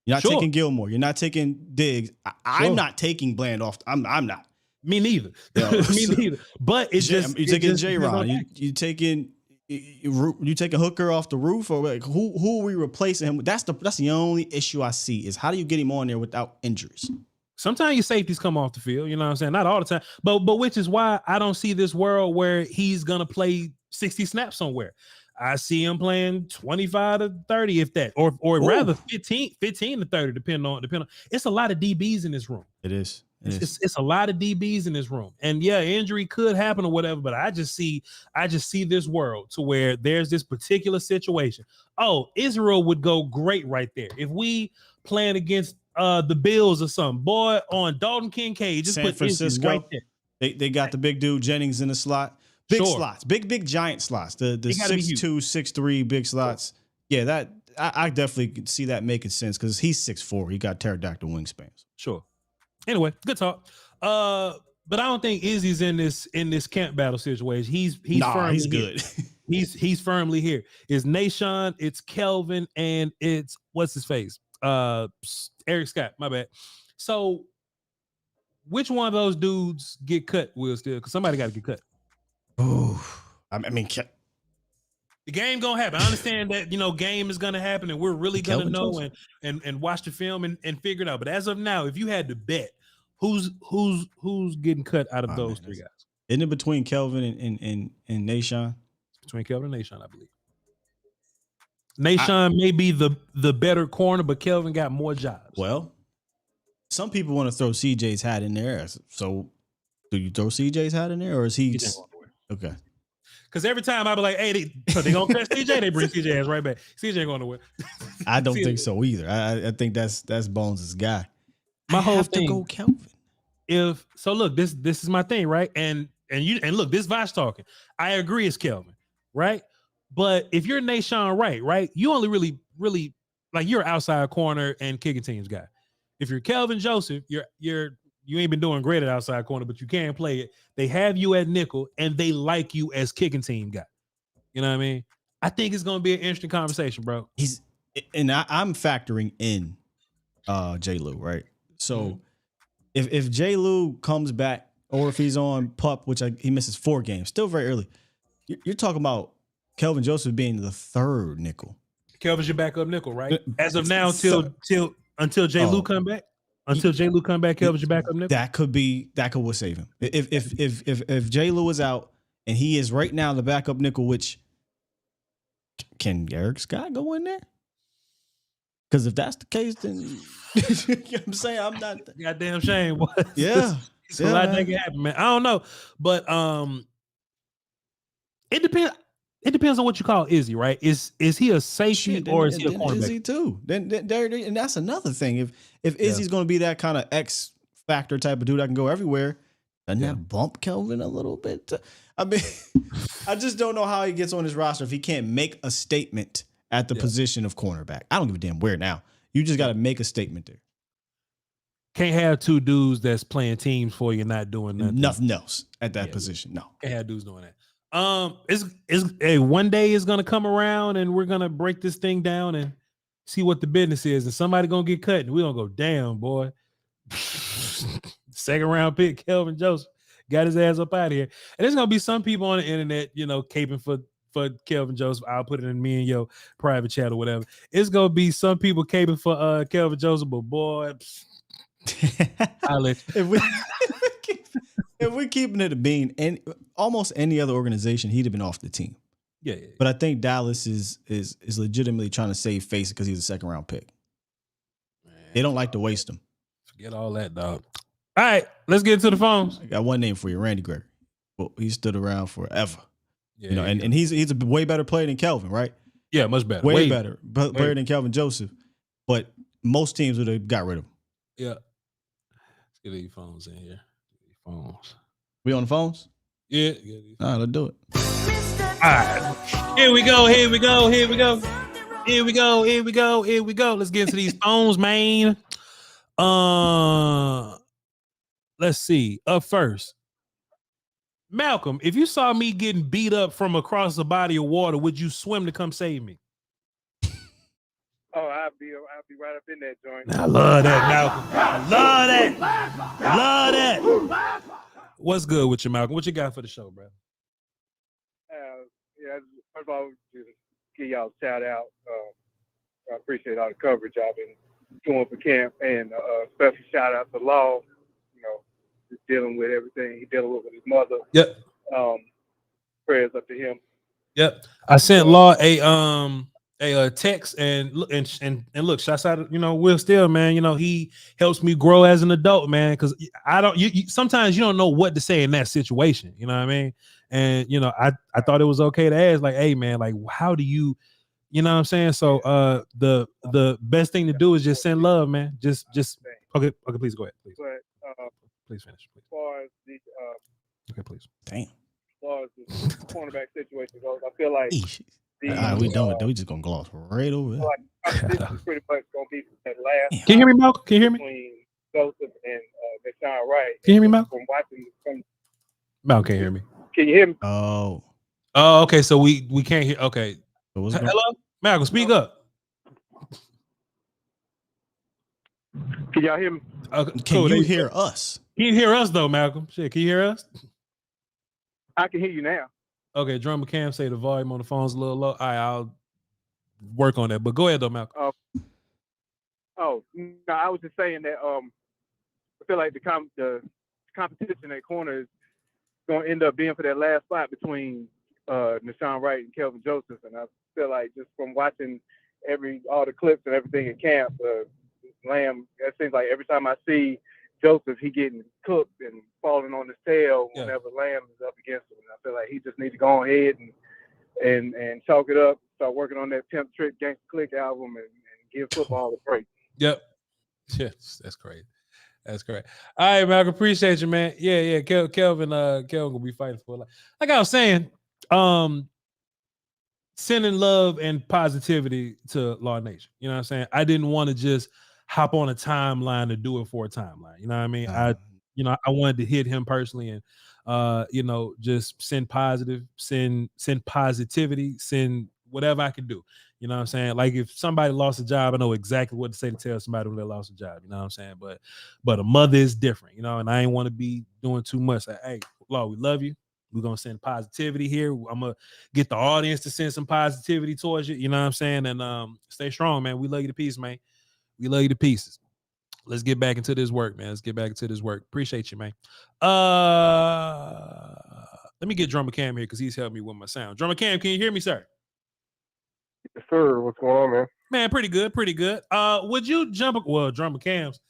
You're not taking Gilmore. You're not taking Diggs. I'm not taking Bland off. I'm not. Me neither. Me neither. But it's just you taking J-Ron. You taking Hooker off the roof, or like who are we replacing him with? That's the only issue I see, is how do you get him on there without injuries? Sometimes your safeties come off the field, you know what I'm saying? Not all the time, but which is why I don't see this world where he's gonna play 60 snaps somewhere. I see him playing 25 to 30, if that, or rather 15 to 30, depending on. It's a lot of DBs in this room. It is. It's a lot of DBs in this room, and injury could happen or whatever. But I just see this world to where there's this particular situation. Oh, Israel would go great right there if we playing against the Bills or something. Boy, on Dalton Kincaid, just San put Francisco right there. They got the big dude Jennings in the slot. Big slots, big giant slots. The 6'2", 6'3" big slots. Yeah, that I definitely could see that making sense, because he's 6'4". He got pterodactyl wingspans. Sure. Anyway, good talk. But I don't think Izzy's in this camp battle situation. He's good. he's firmly here. It's Nahshon, it's Kelvin, and it's what's his face? Eric Scott. My bad. So, which one of those dudes get cut? Will Steele? Because somebody got to get cut. Oh, I mean, the game gonna happen. I understand that game is gonna happen, and we're really gonna know and watch the film and figure it out. But as of now, if you had to bet, who's getting cut out of those three guys? Isn't it between Kelvin and Nahshon? Between Kelvin and Nahshon, I believe. Nahshon may be the better corner, but Kelvin got more jobs. Well, some people want to throw CJ's hat in there. So, do you throw CJ's hat in there, or is he? Okay. Because every time I be like, hey, they gonna catch CJ, they bring CJ ass right back. CJ ain't going nowhere. I don't think so either. I think that's Bones' guy. My whole thing, to go Kelvin. Look, this is my thing, right? And look, this Voch talking. I agree, it's Kelvin, right? But if you're Nahshon right, you only really like, you're an outside corner and kicking teams guy. If you're Kelvin Joseph, you ain't been doing great at outside corner, but you can play it. They have you at nickel, and they like you as kicking team guy. You know what I mean? I think it's going to be an interesting conversation, bro. I'm factoring in J. Lou, right? So if J. Lou comes back, or if he's on PUP, which he misses 4 games, still very early, you're talking about Kelvin Joseph being the third nickel. Kelvin's your backup nickel, right? As of now, until J. Lou come back. Until J. Lou come back, Kelvin's your backup nickel. That could save him. If J. Lou is out and he is right now the backup nickel, which can Eric Scott go in there? Because if that's the case, then you know what I'm saying, I'm not. Goddamn shame. Yeah, it's a lot that can happen, man. I don't know, but it depends. it depends on what you call Izzy, right? Is he a safety Shit, or is he a then cornerback? Izzy too. Then and that's another thing. If Izzy's going to be that kind of X factor type of dude that can go everywhere, doesn't that bump Kelvin a little bit? I mean, I just don't know how he gets on his roster if he can't make a statement at the position of cornerback. I don't give a damn where now. You just got to make a statement there. Can't have two dudes that's playing teams for you, not doing Nothing else at that position. No, can't have dudes doing that. Hey, one day is gonna come around and we're gonna break this thing down and see what the business is, and somebody gonna get cut, and we gonna go, damn boy. Second round pick, Kelvin Joseph got his ass up out of here. And there's gonna be some people on the internet, caping for Kelvin Joseph. I'll put it in me and your private chat or whatever. It's gonna be some people caping for Kelvin Joseph, but boy, I'll let you. If we're keeping it a bean, and almost any other organization, he'd have been off the team. Yeah. But I think Dallas is legitimately trying to save face because he's a second round pick. Man, they don't like to waste him. Forget all that, dog. All right, let's get into the phones. I got one name for you, Randy Gregory. Well, he stood around forever. Yeah, and he's a way better player than Kelvin, right? Yeah, much better. Way better player than Kelvin Joseph. But most teams would have got rid of him. Yeah. Let's get these phones in here. Phones. We on the phones? Yeah. All right, let's do it. All right. Here we go. Let's get into these phones, man. Let's see. Up first. Malcolm, if you saw me getting beat up from across a body of water, would you swim to come save me? Oh, I'll be right up in that joint. I love that, Malcolm. I love that. What's good with you, Malcolm? What you got for the show, bro? First of all, just give y'all a shout out. I appreciate all the coverage I've been doing for camp, and special shout out to Law. Just dealing with everything he's dealing with his mother. Yep. Prayers up to him. Yep. I sent Law a text and look, shouts out, Will Steele, man. He helps me grow as an adult, man. Because I don't. Sometimes you don't know what to say in that situation. You know what I mean? And I thought it was okay to ask, like, hey, man, like, how do you, you know what I'm saying? So the best thing to do is just send love, man. Just okay. Please go ahead, please. But Please finish. Please. as far as the Okay, please. Damn. as far as the cornerback situation goes, I feel like All right, we done with that. We just gonna gloss right over it. this is pretty much gonna be that last. Can you hear me, Malcolm? Can you hear me? Between Joseph and Deshaun Wright. Can you hear me, Malcolm? From watching, Malcolm can't hear me. can you hear me? Oh, Okay. So we can't hear. Okay. so what's Hello, Malcolm. Speak up. Can y'all hear me? Can you hear us? Can you hear us though, Malcolm? Shit, can you hear us? I can hear you now. Okay, Drummer Cam say the volume on the phone's a little low. All right, I'll work on that. But go ahead though, Malcolm. No, I was just saying that I feel like the competition at corner is going to end up being for that last spot between Deshaun Wright and Kelvin Joseph, and I feel like just from watching all the clips and everything in camp, Lamb, it seems like every time I see Joseph, he getting cooked and falling on his tail whenever Lamb is up against him. And I feel like he just needs to go ahead and chalk it up, start working on that Pimp Trick Gangsta Click album and give football a break. Yep. Yes, that's great. That's correct. All right, Malcolm. Appreciate you, man. Yeah. Kelvin gonna be fighting for a lot. Like I was saying, sending love and positivity to Law Nation. You know what I'm saying? I didn't want to just hop on a timeline to do it for a timeline. You know what I mean? I wanted to hit him personally and just send positivity, send whatever I could do. You know what I'm saying? Like if somebody lost a job, I know exactly what to say to tell somebody when they lost a job. You know what I'm saying? But a mother is different, and I ain't want to be doing too much. Like, hey, Law, we love you. We're going to send positivity here. I'm going to get the audience to send some positivity towards you. You know what I'm saying? And stay strong, man. We love you to pieces, man. We love you to pieces. Let's get back into this work, man. Let's get back into this work. Appreciate you, man. Let me get Drummer Cam here because he's helping me with my sound. Drummer Cam, can you hear me, sir? Yes, sir. What's going on, man? Man, pretty good, pretty good. Would you jump? Well, Drummer Cam's.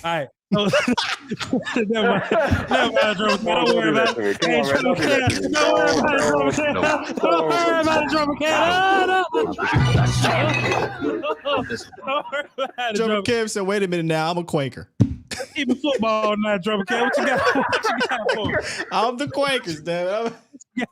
All right. Oh, never mind, Drummer Cat. Don't worry about it. Hey, Drummer Cat. Don't worry about it, Drummer Cat. Don't worry about it, Drummer Cat. Don't worry about it, Drummer Cam said, "Wait a minute now, I'm a Quaker. Keep it football now, Drummer Cat. What you got? What you got for us? I'm the Quakers, damn.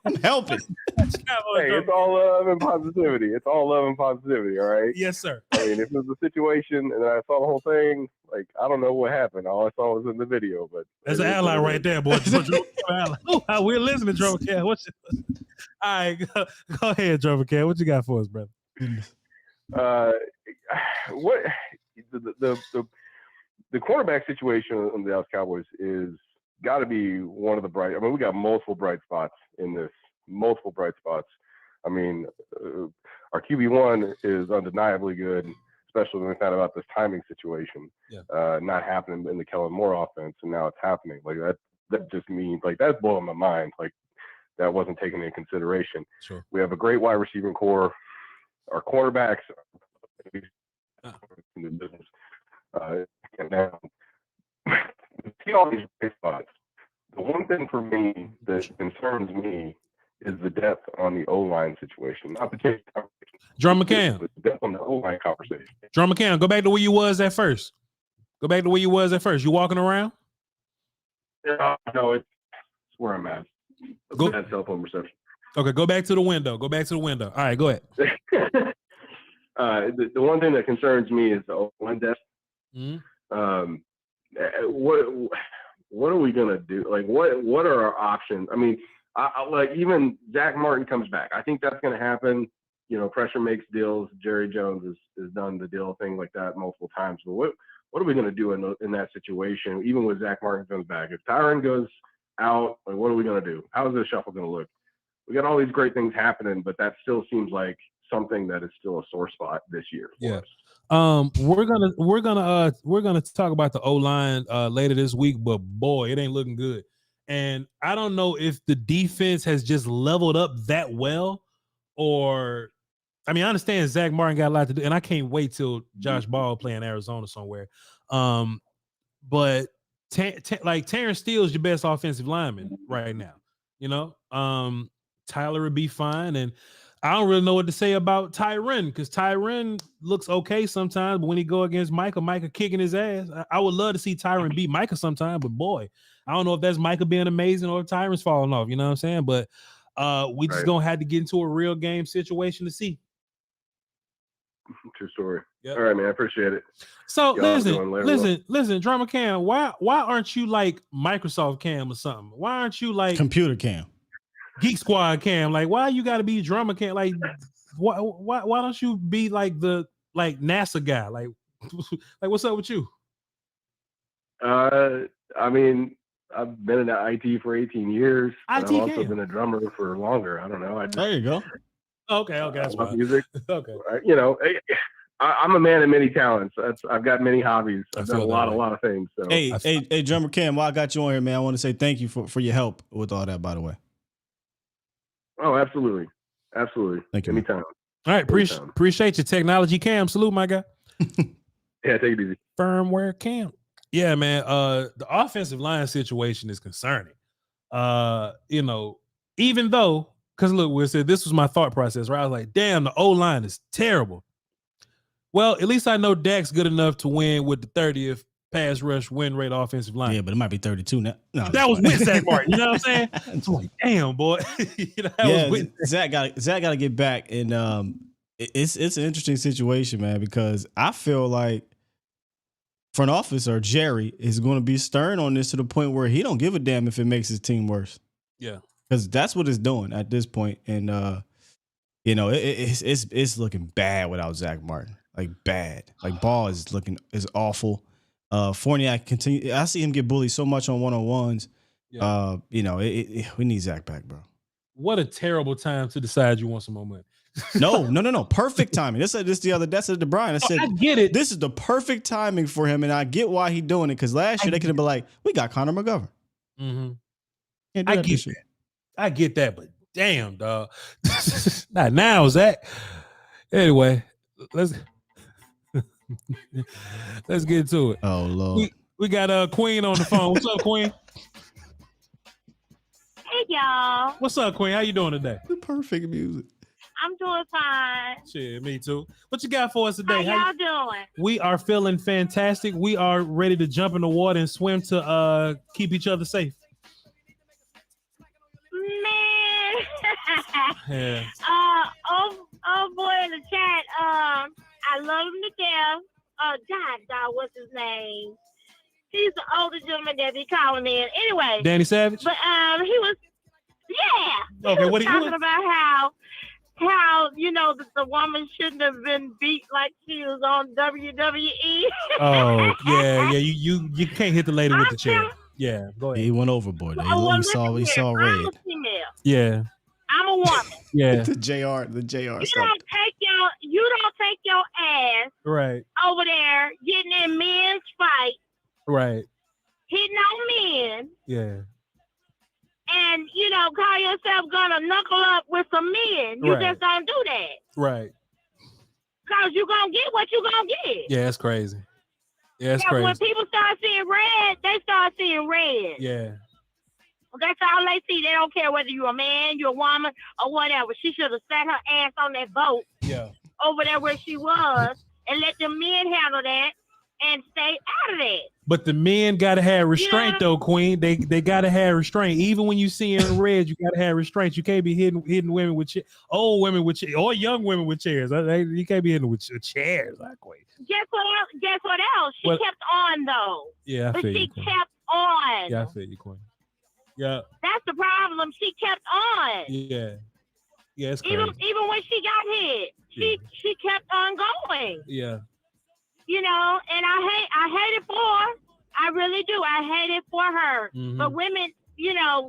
I'm helping." What you got for us, Hey, Drummer it's all love and positivity. It's all love and positivity, all right? Yes, sir. I mean, if it was a situation and I saw the whole thing, like, I don't know what happened. All I saw was in the video, but That's an ally right there, boy. We're listening, Drummer Cat. All right, go ahead, Drummer Cat. What you got for us, brother? What the cornerback situation on the Dallas Cowboys is got to be one of the bright. I mean, we got multiple bright spots in this. Multiple bright spots. I mean, our QB1 is undeniably good, especially when we found out about this timing situation not happening in the Kellen Moore offense, and now it's happening. Like that just means like that's blowing my mind. Like that wasn't taken into consideration. Sure. We have a great wide receiving core. Our cornerbacks in the business. And now see all these great spots. The one thing for me that concerns me is the depth on the O-line situation. Not the case conversation. Drummer Cam. But the depth on the O-line conversation. Drummer Cam, go back to where you was at first. Go back to where you was at first. You walking around? Yeah, no, it's where I'm at. Go- Bad cell phone reception. Okay, go back to the window. Go back to the window. All right, go ahead. The one thing that concerns me is the O-line depth. Mm-hmm. What are we gonna do? Like, what are our options? I mean, I like even Zach Martin comes back. I think that's gonna happen. You know, pressure makes deals. Jerry Jones has done the deal thing like that multiple times. But what are we gonna do in that situation? Even when Zach Martin comes back, if Tyron goes out, like, what are we gonna do? How is this shuffle gonna look? We got all these great things happening, but that still seems like something that is still a sore spot this year for us. We're gonna talk about the O-line later this week, but boy, it ain't looking good. And I don't know if the defense has just leveled up that well, or I mean, I understand Zach Martin got a lot to do, and I can't wait till Josh Ball play in Arizona somewhere. But like Terrence Steele is your best offensive lineman right now. You know, Tyler would be fine, and I don't really know what to say about Tyron because Tyron looks okay sometimes, but when he go against Micah kicking his ass. I would love to see Tyron beat Micah sometime, but boy, I don't know if that's Micah being amazing or if Tyron's falling off. You know what I'm saying? But we just gonna have to get into a real game situation to see. True story. Yep. All right, man. I appreciate it. So Y'all listen, Drummer Cam. Why aren't you like Microsoft Cam or something? Why aren't you like Computer Cam? Geek Squad Cam? Like, why you got to be Drummer Cam? Like, why don't you be like the NASA guy? Like what's up with you? I mean, I've been in IT for 18 years. I've also Cam. been a drummer for longer. I don't know. There you go. Okay, that's love fine. music. Okay. You know, I'm a man of many talents. I've got many hobbies. I've done a feel lot that way. of things. So. Hey, Drummer Cam, while I got you on here, man, I want to say thank you for your help with all that, by the way. Oh, absolutely. Thank you. Anytime. All right, appreciate your technology Cam. Salute, my guy. Yeah, take it easy. Firmware Cam. Yeah, man. The offensive line situation is concerning. You know, even though, because look, Will said this was my thought process, right? I was like, damn, the O-line is terrible. Well, at least I know Dak's good enough to win with the 30th pass rush win rate offensive line. Yeah, but it might be 32 now. No, that was with Zach Martin. You know what I'm saying? It's like, damn, boy. Zach got to get back, and it's an interesting situation, man, because I feel like front office or Jerry is going to be stern on this to the point where he don't give a damn if it makes his team worse. Yeah, because that's what it's doing at this point, and you know it's looking bad without Zach Martin. Like bad. Like Ball is awful. Fournier continue. I see him get bullied so much on one-on-ones. Yeah. You know, we need Zach back, bro. What a terrible time to decide you want some more money. No. Perfect timing. That's the other. That's to Brian. I said, I get it. This is the perfect timing for him, and I get why he's doing it. Because last year they could have been like, we got Connor McGovern. Mm-hmm. I get that, but damn, dog. Not now, Zach. Anyway, let's get to it. Oh Lord. We got Queen on the phone. What's up, Queen? Hey, y'all. What's up, Queen? How you doing today? The perfect music. I'm doing fine. Shit, me too. What you got for us today? How y'all doing? We are feeling fantastic. We are ready to jump in the water and swim to keep each other safe. Man. Yeah. Oh boy in the chat. I love him to death. God, what's his name? He's the older gentleman that be calling in. Anyway. Danny Savage? But he was, yeah. Okay, he was what talking about how the woman shouldn't have been beat like she was on WWE. Oh, yeah. You can't hit the lady with the chair. Yeah, go ahead. He went overboard. Well, He saw I'm a red. female. Yeah. I'm a woman. Yeah. The JR You stuff. don't take your ass Right. over there getting in men's fight, Right. hitting on men, Yeah. and call yourself gonna knuckle up with some men. You Right. just don't do that. Right. Cause you gonna get what you gonna get. Yeah, it's crazy. Yeah, it's Because when crazy. people start seeing red, they start seeing red. Yeah. That's all they see. They don't care whether you're a man, you're a woman, or whatever. She should have sat her ass on that boat Yeah. over there where she was and let the men handle that and stay out of that. But the men gotta have restraint though, Queen. They gotta have restraint. Even when you see in red, you gotta have restraint. You can't be hitting women with old women with or young women with chairs. You can't be hitting with chairs, like Queen. Guess what else? She What? kept on though. Yeah, I But feel she you, Queen. kept on. Yeah, I feel you, Queen. Yeah. That's the problem. She kept on. Yeah. Yeah, it's crazy. Even when she got hit, she kept on going. Yeah. And I hate it for her. I really do. I hate it for her. Mhm. But women,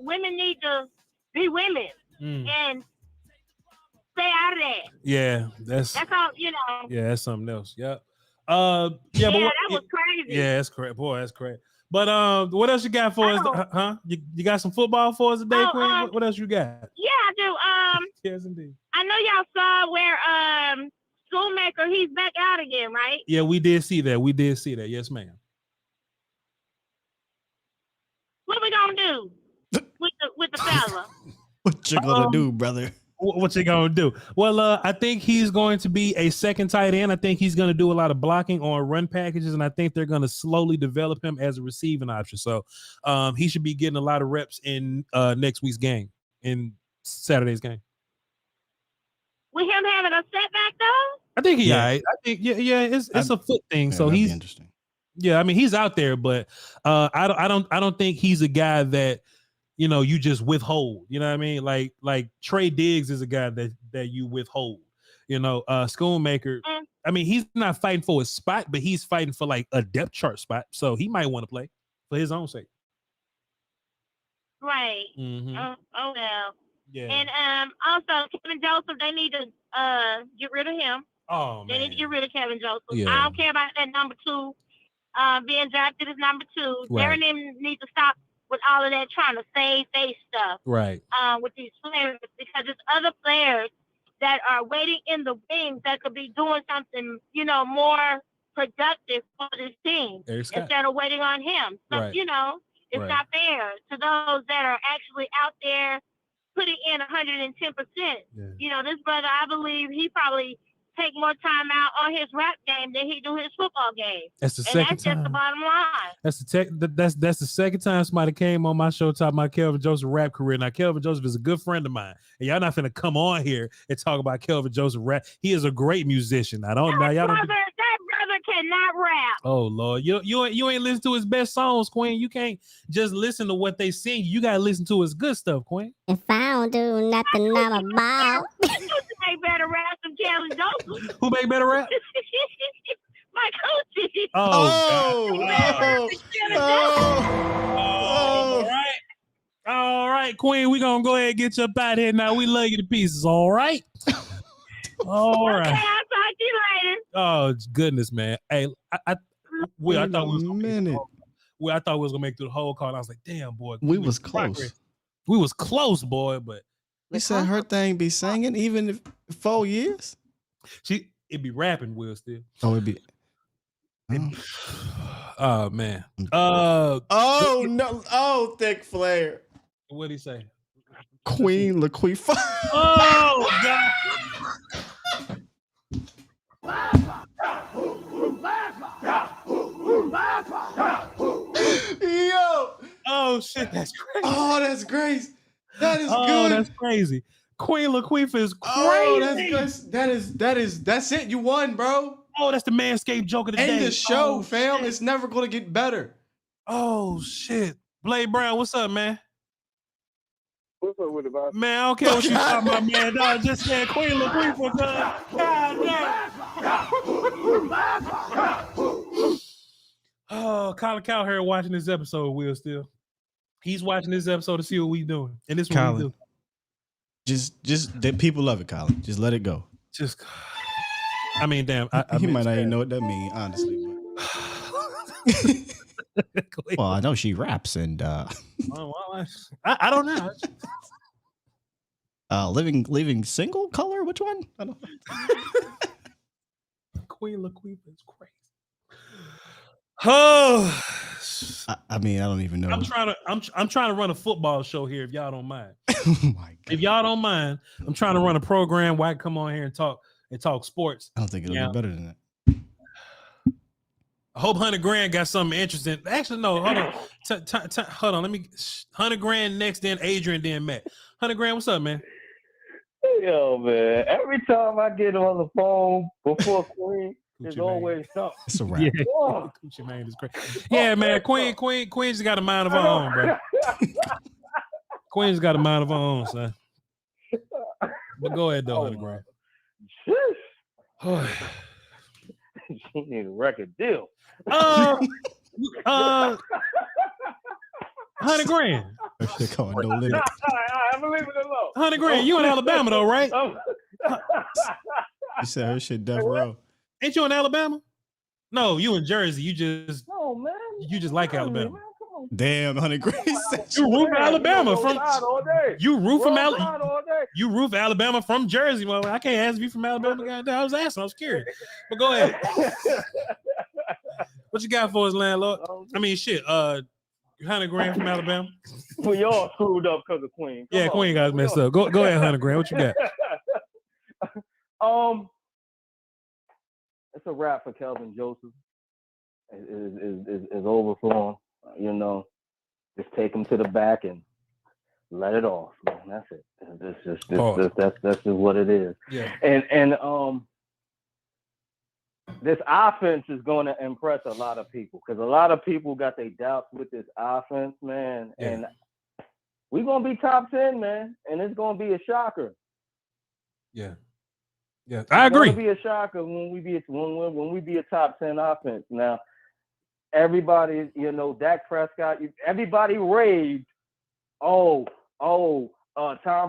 women need to be women and stay out of that. Yeah, that's all. Yeah, that's something else. Yep. Yeah, But that was crazy. Yeah, that's correct. Boy, that's correct. But what else you got for us? Huh? You got some football for us today, Queen? What else you got? Yeah, I do. Yes, indeed. I know y'all saw where Schoolmaker, he's back out again, right? Yeah, we did see that. Yes, ma'am. What we gonna do with the fella? What you gonna do, brother? What you gonna do? Well, I think he's going to be a second tight end. I think he's going to do a lot of blocking on run packages, and I think they're going to slowly develop him as a receiving option. So, he should be getting a lot of reps in next week's game, in Saturday's game. With him having a setback though? I think he. I think it's a foot thing. So he's interesting. Yeah, I mean he's out there, but I don't think he's a guy that you just withhold. You know what I mean? Like Trey Diggs is a guy that you withhold. Schoonmaker. I mean he's not fighting for a spot, but he's fighting for like a depth chart spot. So he might want to play for his own sake. Right. Mm-hmm. Oh well. Yeah. And also Kelvin Joseph, they need to get rid of him. Oh man. They need to get rid of Kelvin Joseph. Yeah. I don't care about that number 2 being drafted as number 2. Right. They need to stop with all of that trying to save face stuff. Right. With these players, because there's other players that are waiting in the wings that could be doing something, more productive for this team instead of waiting on him. So, Right. It's Right. not fair to those that are actually out there putting in 110%. Yeah. This brother, I believe he probably take more time out on his rap game than he do his football game. That's the and second that's just the time. bottom line. That's the second time somebody came on my show talking about Kelvin Joseph rap career. Now Kelvin Joseph is a good friend of mine, and y'all not finna come on here and talk about Kelvin Joseph rap. He is a great musician. I don't know. Y'all don't. That brother cannot rap. Oh Lord, you ain't listen to his best songs, Queen. You can't just listen to what they sing. You gotta listen to his good stuff, Queen. If I don't do nothing, I'm a ball. You make better rap than Kelvin Joseph. Who make better rap? My coochie. All right, Queen. We gonna go ahead and get you up out here now. We love you to pieces. All right. All right. Okay, I'll talk to you later. Oh goodness, man. Hey, I thought we was minute. I thought we was gonna make it through the whole call. And I was like, damn, boy. We was close. We was close, boy. But You said her thing be singing even if 4 years? It be rapping, Will, still. Oh, it be. Oh man. Oh no. Oh, thick Flair. What'd he say? Queen Laquifa. Oh God. Yo. Oh shit, that's crazy. Oh, that's great. That is Oh, good. that's crazy. Queen Laquifa is crazy. Oh, that's good. That's it. You won, bro. Oh, that's the Manscaped joke of the day. End the show, oh, fam. Shit. It's never gonna get better. Oh shit. Blade Brown, what's up, man? What's up with it, Bob? Man, I don't care what you talking about, man. Dog just said Queen Laquifa, God damn. Oh, Colin Cowherd watching this episode, Will Steele. He's watching this episode to see what we doing. And this is what we do. Just that people love it, Colin. Just let it go. Just I mean, damn. He might not even know what that means, honestly. Well, I know she raps and I don't know. living single color. Which one? I don't know. Queen Laquifa is crazy. Oh, I mean, I don't even know. I'm trying to run a football show here. If y'all don't mind, Oh my God. if y'all don't mind, I'm trying to run a program where I can come on here and talk sports. I don't think it'll be better than that. I hope 100 grand got something interesting. Actually, no, hold on. Hold on. Let me 100 grand next, then Adrian, then Matt. 100 grand, what's up, man? Yo, man. Every time I get on the phone before Queen, there's always something. It's a wrap. Yeah. Coochie man is great. Yeah, man. Queen's got a mind of her own, bro. Queen's got a mind of her own, son. But go ahead, though, 100 grand. She need a record deal. 100 grand. They're calling no limit. All right, I'm leaving it alone. 100 grand. You in Alabama though, right? You said her shit death row. Ain't you in Alabama? No, you in Jersey. You just like Alabama. Man, Damn, 100 grand. You roof Alabama from all day. you roof from all Alabama. day. You roof Alabama from Jersey. Well, I can't ask if you from Alabama. Goddamn, I was asking. I was curious. But go ahead. What you got for us, landlord? I mean, shit. 100 grand from Alabama. Well, y'all screwed up because of Queen. Yeah, Queen got messed up. Go ahead, 100 grand. What you got? It's a wrap for Kelvin Joseph. Is overflowing. You know, just take him to the back and let it off, man. That's it. That's just what it is. Yeah. And this offense is going to impress a lot of people because a lot of people got their doubts with this offense, man. Yeah. And we're gonna be top 10, man, and it's gonna be a shocker. Yeah. Yeah, I agree. It's gonna be a shocker when we be a top 10 offense. Now, everybody, you know, Dak Prescott, everybody raved. Tom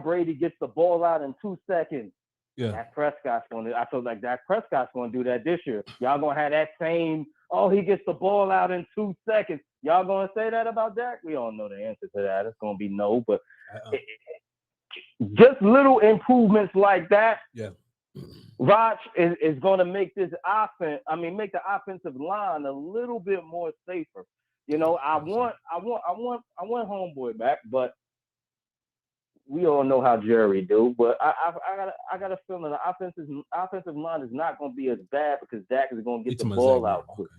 Brady gets the ball out in 2 seconds. Yeah. I feel like Dak Prescott's gonna do that this year. Y'all gonna have that same, he gets the ball out in 2 seconds. Y'all gonna say that about Dak? We all know the answer to that. It's gonna be no, but just little improvements like that. Yeah. Voch is going to make this make the offensive line a little bit more safer. You know, I want homeboy back, but we all know how Jerry do. But I got a feeling the offensive line is not going to be as bad because Dak is going to get the ball out quick.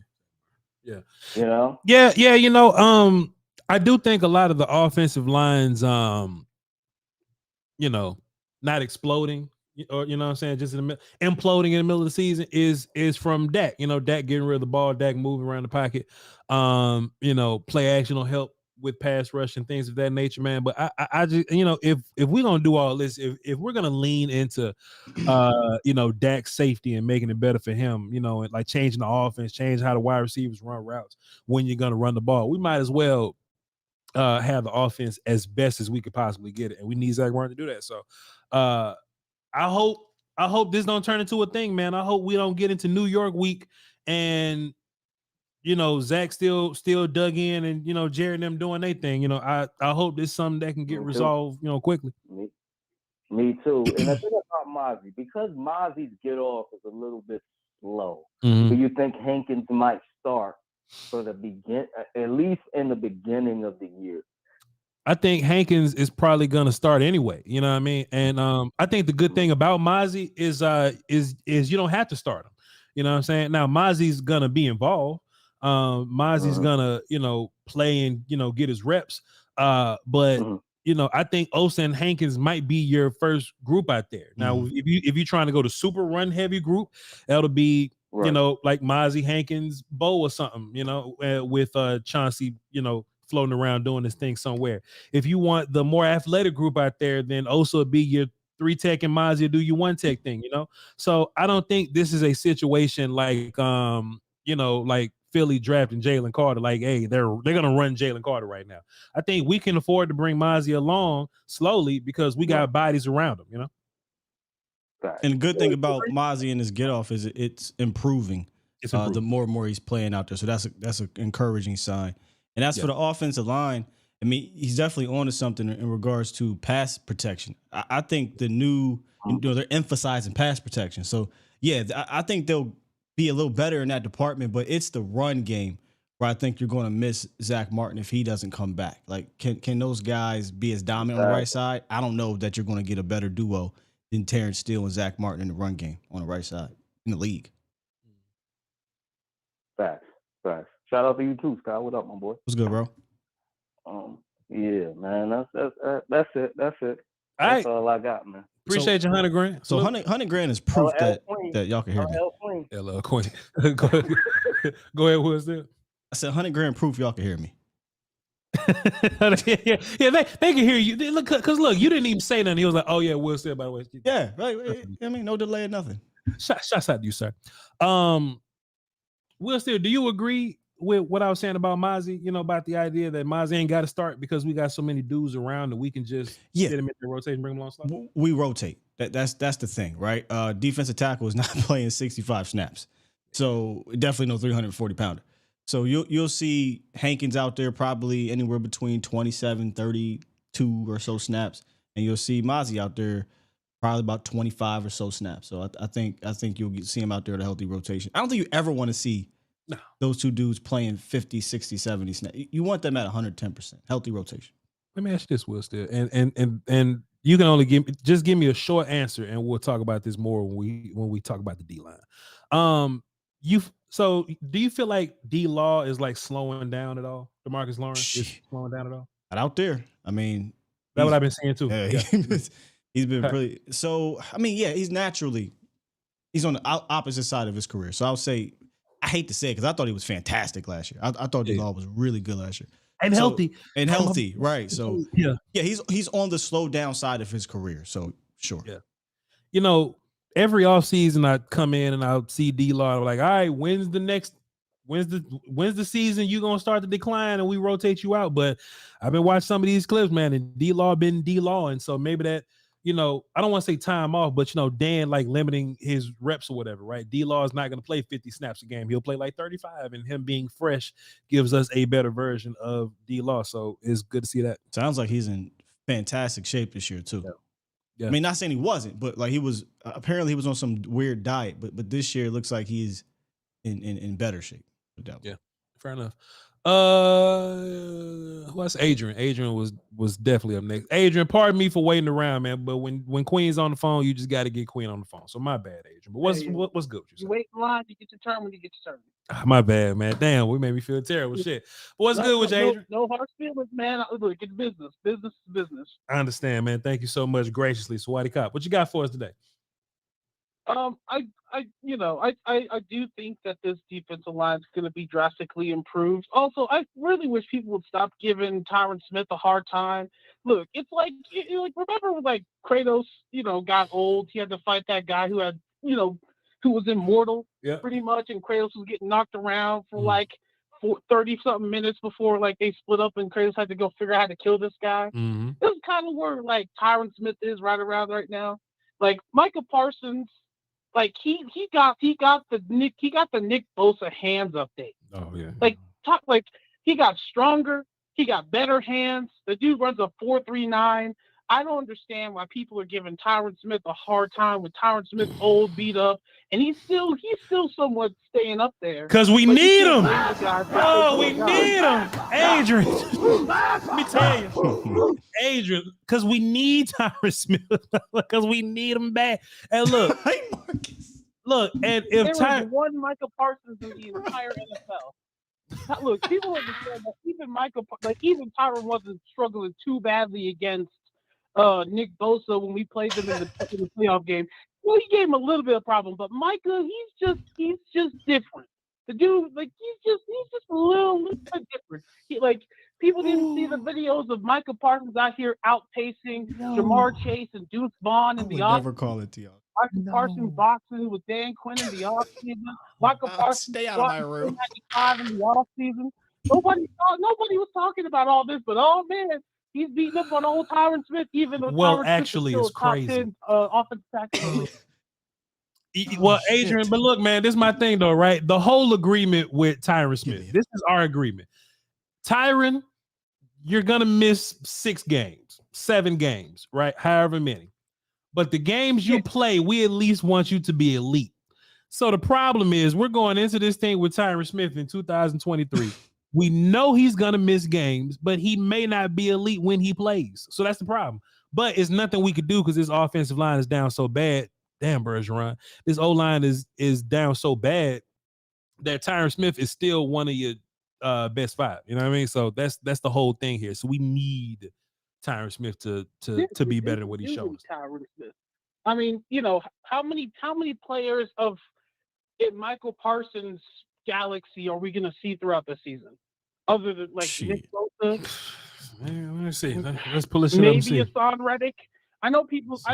Yeah. You know. Yeah. You know, I do think a lot of the offensive lines, you know, not exploding. Or you know what I'm saying, just imploding in the middle of the season is from Dak. You know, Dak getting rid of the ball, Dak moving around the pocket. You know, play action will help with pass rush and things of that nature, man. But I just, you know, if we're gonna do all this, if we're gonna lean into you know, Dak's safety and making it better for him, you know, and like changing the offense, change how the wide receivers run routes when you're gonna run the ball, we might as well have the offense as best as we could possibly get it. And we need Zach Martin to do that. So I hope this don't turn into a thing, man. I hope we don't get into New York week and, you know, Zach still dug in and, you know, Jerry and them doing their thing. You know, I hope this is something that can get resolved, you know, quickly. Me too. And the thing about Mozzie, because Mozzie's get off is a little bit slow. Mm-hmm. Do you think Hankins might start for at least in the beginning of the year. I think Hankins is probably gonna start anyway. You know what I mean? And I think the good thing about Mozzie is you don't have to start him. You know what I'm saying? Now Mozzie's gonna be involved. Mozzie's gonna, play and get his reps. But I think Osa and Hankins might be your first group out there. Now, if you're trying to go to super run heavy group, that'll be like Mozzie, Hankins, Bo or something, with Chauncey, floating around doing this thing somewhere. If you want the more athletic group out there, then Osa would be your 3-tech and Mozzie will do your 1-tech thing, So I don't think this is a situation like like Philly drafting Jalen Carter. Like, hey, they're gonna run Jalen Carter right now. I think we can afford to bring Mozzie along slowly because we got bodies around him, And the good thing about Mozzie and his get off is it's improving. It's improving. The more and more he's playing out there. So that's an encouraging sign. And as for the offensive line, I mean, he's definitely onto something in regards to pass protection. I think they're emphasizing pass protection. So yeah, I think they'll be a little better in that department, but it's the run game where I think you're going to miss Zach Martin if he doesn't come back. Like, can those guys be as dominant on the right side? I don't know that you're going to get a better duo than Terrence Steele and Zach Martin in the run game on the right side in the league. Facts. Shout out to you too, Scott. What up, my boy? What's good, bro? Yeah, man. That's it. That's right. all I got, man. Appreciate you, $100,000. So $100,000 is proof that y'all can hear me. Hello, Queen. Go ahead. Who is that? I said $100,000 proof y'all can hear me. yeah, they can hear you. Look, you didn't even say nothing. He was like, "Oh yeah, Will said by the way." Yeah, right. I mean, no delay or nothing. Shots out to you, sir. Will Steele, do you agree with what I was saying about Mozzie? About the idea that Mozzie ain't got to start because we got so many dudes around that we can just get him in the rotation, bring him along slow? We rotate. That's the thing, right? Defensive tackle is not playing 65 snaps, so definitely no 340 pounder. So you'll see Hankins out there probably anywhere between 27, 32 or so snaps, and you'll see Mozzie out there probably about 25 or so snaps. So I think you'll see him out there at a healthy rotation. I don't think you ever want to see those two dudes playing 50, 60, 70 snaps. You want them at 110%, healthy rotation. Let me ask you this, Will Steele, and you can only give me a short answer, and we'll talk about this more when we talk about the D line. So do you feel like D-Law is like slowing down at all? DeMarcus Lawrence is slowing down at all? Not out there. I mean, that's what I've been saying too. Yeah. He's been pretty. So I mean, yeah, he's on the opposite side of his career. So I'll say, I hate to say it because I thought he was fantastic last year. I thought D-Law was really good last year. And healthy, right? So yeah, he's on the slow down side of his career. So sure, yeah. Every offseason I come in and I'll see D-Law like, all right, when's the season you gonna start to decline and we rotate you out? But I've been watching some of these clips, man, and D-Law been D-Law, and so maybe that, I don't want to say time off, but Dan like limiting his reps or whatever, right? D-Law is not gonna play 50 snaps a game. He'll play like 35, and him being fresh gives us a better version of D-Law. So it's good to see that. Sounds like he's in fantastic shape this year too. Yeah. I mean, not saying he wasn't, but like he was apparently he was on some weird diet, but this year it looks like he's in better shape. Yeah, fair enough. What's Adrian? Adrian was definitely up next. Adrian, pardon me for waiting around, man, but when Queen's on the phone, you just got to get Queen on the phone. So my bad, Adrian. But what's good? You wait in line, you get your turn when you get your turn. My bad, man. Damn, we made me feel terrible. Shit. But what's good with you, Adrian? No hard feelings, man. Look, it's business. Business is business. I understand, man. Thank you so much, graciously. So, Whitey Cop, what you got for us today? I do think that this defensive line is going to be drastically improved. Also, I really wish people would stop giving Tyron Smith a hard time. Look, it's like remember when like Kratos, got old, he had to fight that guy who had, who was immortal, pretty much, and Kratos was getting knocked around for like 30-something minutes before like they split up, and Kratos had to go figure out how to kill this guy. Mm-hmm. This is kind of where like Tyron Smith is right now. Like Micah Parsons. Like he got the Nick Bosa hands update. Oh yeah. Like he got stronger. He got better hands. The dude runs a 4.39. I don't understand why people are giving Tyron Smith a hard time with Tyron Smith old, beat up, and he's still somewhat staying up there. Because we need him. Oh, we need him. Adrian. Let me tell you. Adrian, because we need Tyron Smith. Because we need him back. And look. Look, and if there was one Micah Parsons in the entire NFL. Look, people understand that even Tyron wasn't struggling too badly against Nick Bosa when we played them in the playoff game. Well, he gave him a little bit of problem, but Micah, he's just different. The dude, he's just a little bit different. People didn't see the videos of Micah Parsons out here outpacing Jamar Chase and Deuce Vaughn in the offseason. Never call it to y'all. Micah Parsons boxing with Dan Quinn in the offseason. Micah Parsons stay out of my room. 95 in the offseason. Nobody was talking about all this, but oh man, he's beating up on old Tyron Smith, even though Tyron actually, Smith is it's still crazy. Top 10 offensive tackle. Well, Adrian, but look, man, this is my thing though, right? The whole agreement with Tyron Smith. This is our agreement. Tyron, you're gonna miss 6 games, 7 games, right? However many. But the games you play, we at least want you to be elite. So the problem is we're going into this thing with Tyron Smith in 2023. We know he's going to miss games, but he may not be elite when he plays. So that's the problem. But it's nothing we could do because this offensive line is down so bad. Damn, Bergeron. This O-line is down so bad that Tyron Smith is still one of your best 5. You know what I mean? So that's the whole thing here. So we need Tyron Smith to be better than what he showed us. Tyron Smith. I mean, how many players in Michael Parsons' galaxy are we going to see throughout the season? Other than Nick Bosa? Man, let me see. Let's pull this shit maybe up and see. Hassan Reddick. I know people say,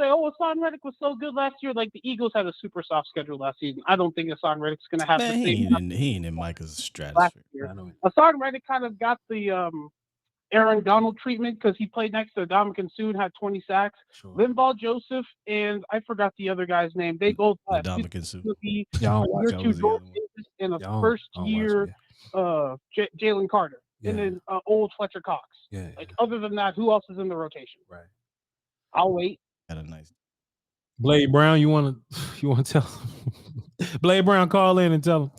"Oh, Hassan Reddick was so good last year." Like the Eagles had a super soft schedule last season. I don't think Hassan Reddick's going to have the same. He ain't in Micah's stratosphere. Hassan Reddick kind of got the Aaron Donald treatment because he played next to Ndamukong Suh and had 20 sacks. Sure. Linval Joseph and I forgot the other guy's name. They both left. Ndamukong Suh. In a first year Jalen Carter and then old Fletcher Cox. Yeah. Other than that, who else is in the rotation? Right. I'll wait. Got a nice. Blade Brown, you want to tell him? Blade Brown, call in and tell him.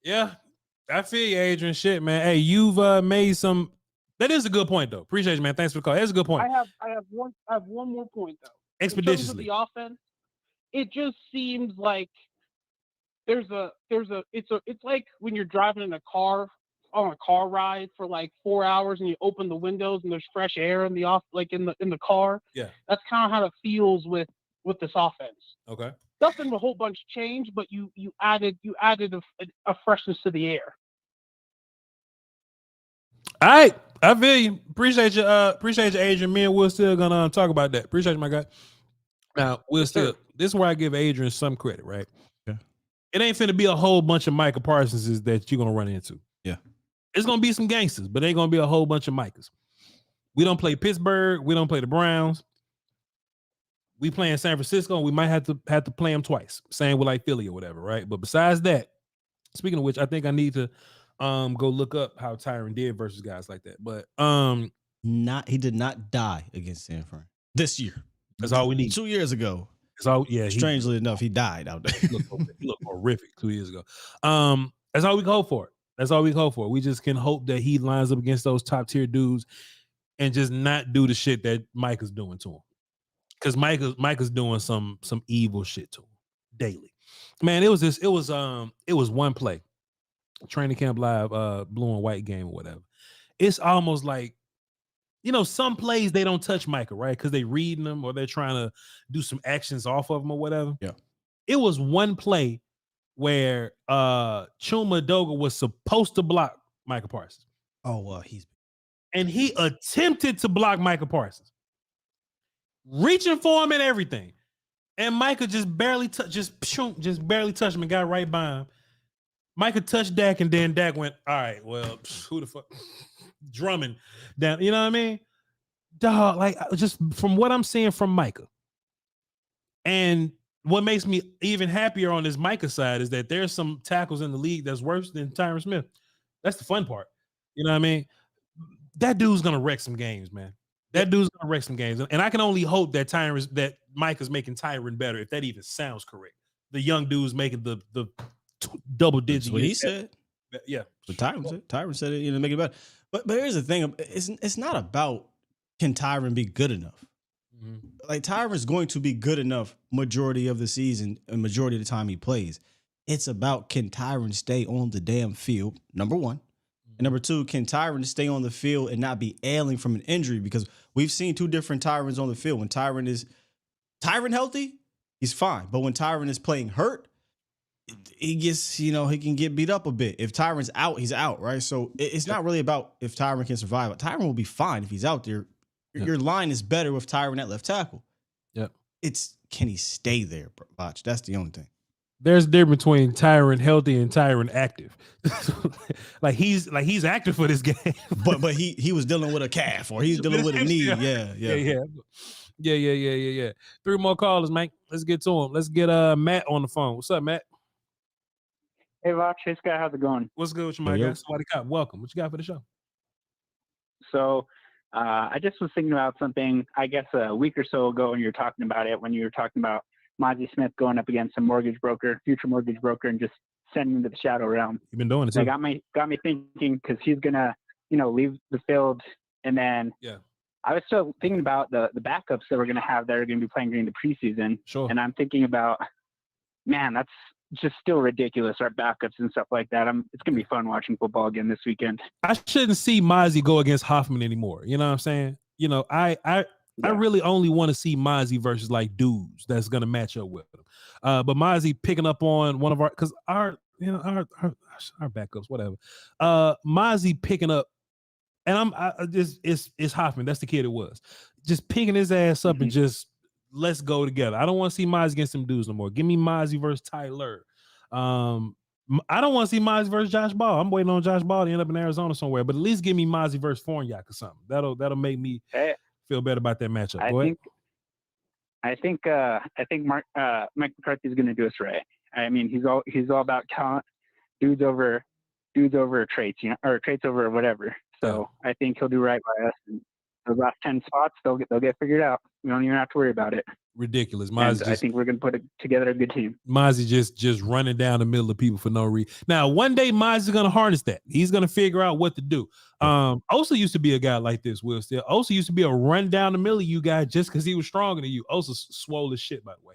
Yeah, I feel you, Adrian. Shit, man. Hey, you've made some. That is a good point, though. Appreciate you, man. Thanks for the call. That's a good point. I have one more point though. Expeditiously. In terms of the offense, it just seems like it's like when you're driving in a car on a car ride for 4 hours and you open the windows and there's fresh air in the in the car. Yeah. That's kind of how it feels with this offense. Okay. Nothing a whole bunch changed, but you added a freshness to the air. All right, I feel you. Appreciate you, Adrian. Me and Will still gonna talk about that. Appreciate you, my guy. Now, Will still. This is where I give Adrian some credit, right? Yeah. It ain't finna be a whole bunch of Micah Parsonses that you're gonna run into. Yeah. It's gonna be some gangsters, but ain't gonna be a whole bunch of Micahs. We don't play Pittsburgh. We don't play the Browns. We play in San Francisco, and we might have to play them twice. Same with Philly or whatever, right? But besides that, speaking of which, I think I need to go look up how Tyron did versus guys like that. But he did not die against San Fran this year. That's all we need. 2 years ago. That's all. Yeah. Strangely enough, he died out there. He looked horrific 2 years ago. That's all we can hope for. That's all we can hope for. We just can hope that he lines up against those top tier dudes and just not do the shit that Micah's doing to him. Because Micah's doing some evil shit to him daily. Man, it was one play. Training Camp Live, blue and white game or whatever. It's almost like, some plays they don't touch Micah, right? Because they reading them or they're trying to do some actions off of him or whatever. Yeah. It was one play where Chuma Doga was supposed to block Micah Parsons. Oh, well, and he attempted to block Micah Parsons, reaching for him and everything. And Micah just barely touched him and got right by him. Micah touched Dak, and then Dak went, all right, well, who the fuck? Drumming down. You know what I mean? Dog, just from what I'm seeing from Micah. And what makes me even happier on this Micah side is that there's some tackles in the league that's worse than Tyron Smith. That's the fun part. You know what I mean? That dude's going to wreck some games, man. That dude's gonna wreck some games, and I can only hope that Mike is making Tyron better, if that even sounds correct. The young dude's making the double digit. That's what he said. Yeah, but Tyron said it, make it better. But here's the thing: it's not about can Tyron be good enough. Mm-hmm. Like Tyron's going to be good enough majority of the season and majority of the time he plays. It's about can Tyron stay on the damn field, number one. And number two, can Tyron stay on the field and not be ailing from an injury? Because we've seen two different Tyrons on the field. When Tyron healthy, he's fine. But when Tyron is playing hurt, he gets, he can get beat up a bit. If Tyron's out, he's out, right? So it's not really about if Tyron can survive. Tyron will be fine if he's out there. Your line is better with Tyron at left tackle. Yep. It's can he stay there, Voch? That's the only thing. There's a difference between Tyron healthy and Tyron active. like he's active for this game. but he was dealing with a calf or he's dealing with a knee. Yeah. 3 more callers, Mike. Let's get to him. Let's get Matt on the phone. What's up, Matt? Hey, Voch. Hey, Scott. How's it going? What's good with you, my guy? Somebody cop. Welcome. What you got for the show? So I just was thinking about something, I guess, a week or so ago when you were talking about it, when you were talking about Mozzie Smith going up against a future mortgage broker, and just sending him to the shadow realm. You've been doing it too. That got me thinking, because he's gonna, leave the field, and then I was still thinking about the backups that we're gonna have that are gonna be playing during the preseason. Sure. And I'm thinking about, man, that's just still ridiculous. Our backups and stuff like that. It's gonna be fun watching football again this weekend. I shouldn't see Mozzie go against Hoffman anymore. You know what I'm saying? I really only want to see Mozzie versus like dudes that's gonna match up with him. But Mozzie picking up on one of our, because our backups, whatever. Mozzie picking up, and it's Hoffman. That's the kid it was. Just picking his ass up and just let's go together. I don't want to see Mozzie against some dudes no more. Give me Mozzie versus Tyler. I don't want to see Mozzie versus Josh Ball. I'm waiting on Josh Ball to end up in Arizona somewhere. But at least give me Mozzie versus Fornyak or something. That'll make me feel better about that matchup. I think Mike McCarthy is going to do us right. I mean, he's all about talent, dudes over traits, or traits over whatever. So I think he'll do right by us. And the last 10 spots, they'll get figured out. We don't even have to worry about it. Ridiculous. I think we're going to put together a good team. Mozzie just running down the middle of people for no reason. Now, one day Mozzie's going to harness that. He's going to figure out what to do. Osa used to be a guy like this, Will Steele. Osa used to be a run down the middle of you guy just because he was stronger than you. Osa swole as shit, by the way.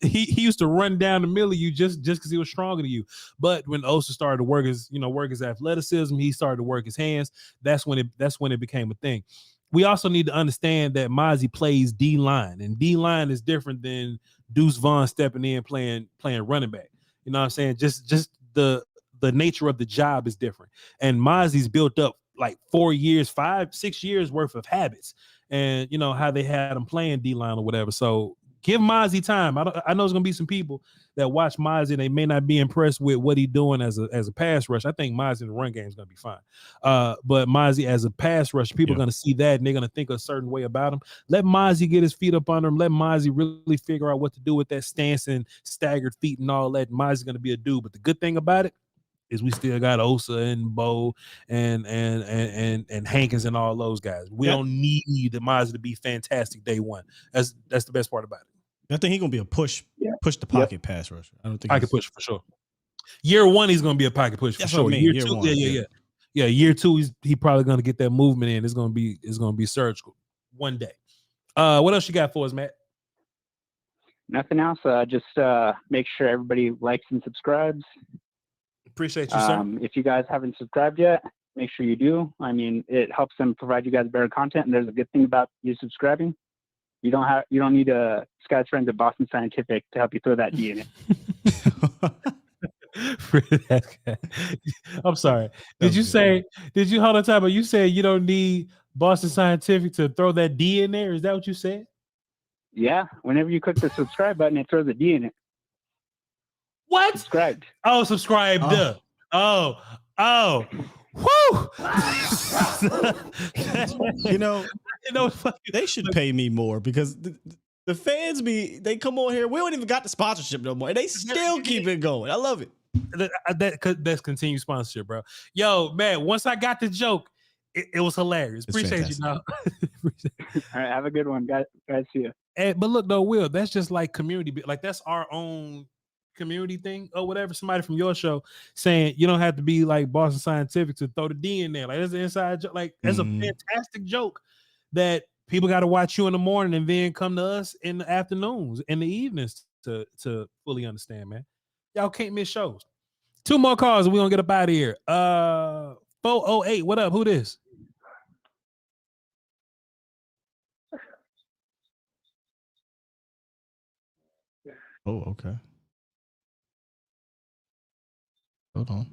He used to run down the middle of you just because he was stronger than you. But when Osa started to work his athleticism, he started to work his hands. That's when it became a thing. We also need to understand that Mozzie plays D-line, and D-line is different than Deuce Vaughn stepping in playing running back. You know what I'm saying? Just the nature of the job is different. And Mozzie's built up like 4 years, 5, 6 years worth of habits, and you know how they had him playing D-line or whatever. So give Mozzie time. I know there's gonna be some people that watch Mozzie and they may not be impressed with what he's doing as a pass rush. I think Mozzie in the run game is gonna be fine. But Mozzie as a pass rush, people are gonna see that and they're gonna think a certain way about him. Let Mozzie get his feet up under him. Let Mozzie really figure out what to do with that stance and staggered feet and all that. Mozzie's gonna be a dude. But the good thing about it is we still got Osa and Bo and Hankins and all those guys. We don't need the Mozzie to be fantastic day one. That's the best part about it. I think he's gonna be a push the pocket pass rusher. I don't think pocket push for sure. Year one, he's gonna be a pocket push for sure. I mean. Year two, yeah. Year two, he probably gonna get that movement in. It's gonna be surgical one day. What else you got for us, Matt? Nothing else. Just make sure everybody likes and subscribes. Appreciate you, sir. If you guys haven't subscribed yet, make sure you do. I mean, it helps them provide you guys better content. And there's a good thing about you subscribing. You don't need a Scott's friends at Boston Scientific to help you throw that D in it. I'm sorry. Did you hold on time? But you said you don't need Boston Scientific to throw that D in there? Is that what you said? Yeah. Whenever you click the subscribe button, it throws a D in it. What? Subscribed. Oh, subscribed. Oh. Woo! They should pay me more because the fans they come on here. We don't even got the sponsorship no more, and they still keep it going. I love it. That's continued sponsorship, bro. Yo, man, once I got the joke, it was hilarious. It's Appreciate you, dog. All right, have a good one, guys. See you. But look though, Will, that's just like community, like that's our own community thing or whatever. Somebody from your show saying you don't have to be like Boston Scientific to throw the D in there. Like that's an inside joke. Like that's a fantastic joke that people got to watch you in the morning and then come to us in the afternoons, in the evenings to fully understand, man. Y'all can't miss shows. 2 more calls and we're gonna get up out of here. 408, what up? Who this? Oh, okay. Hold on.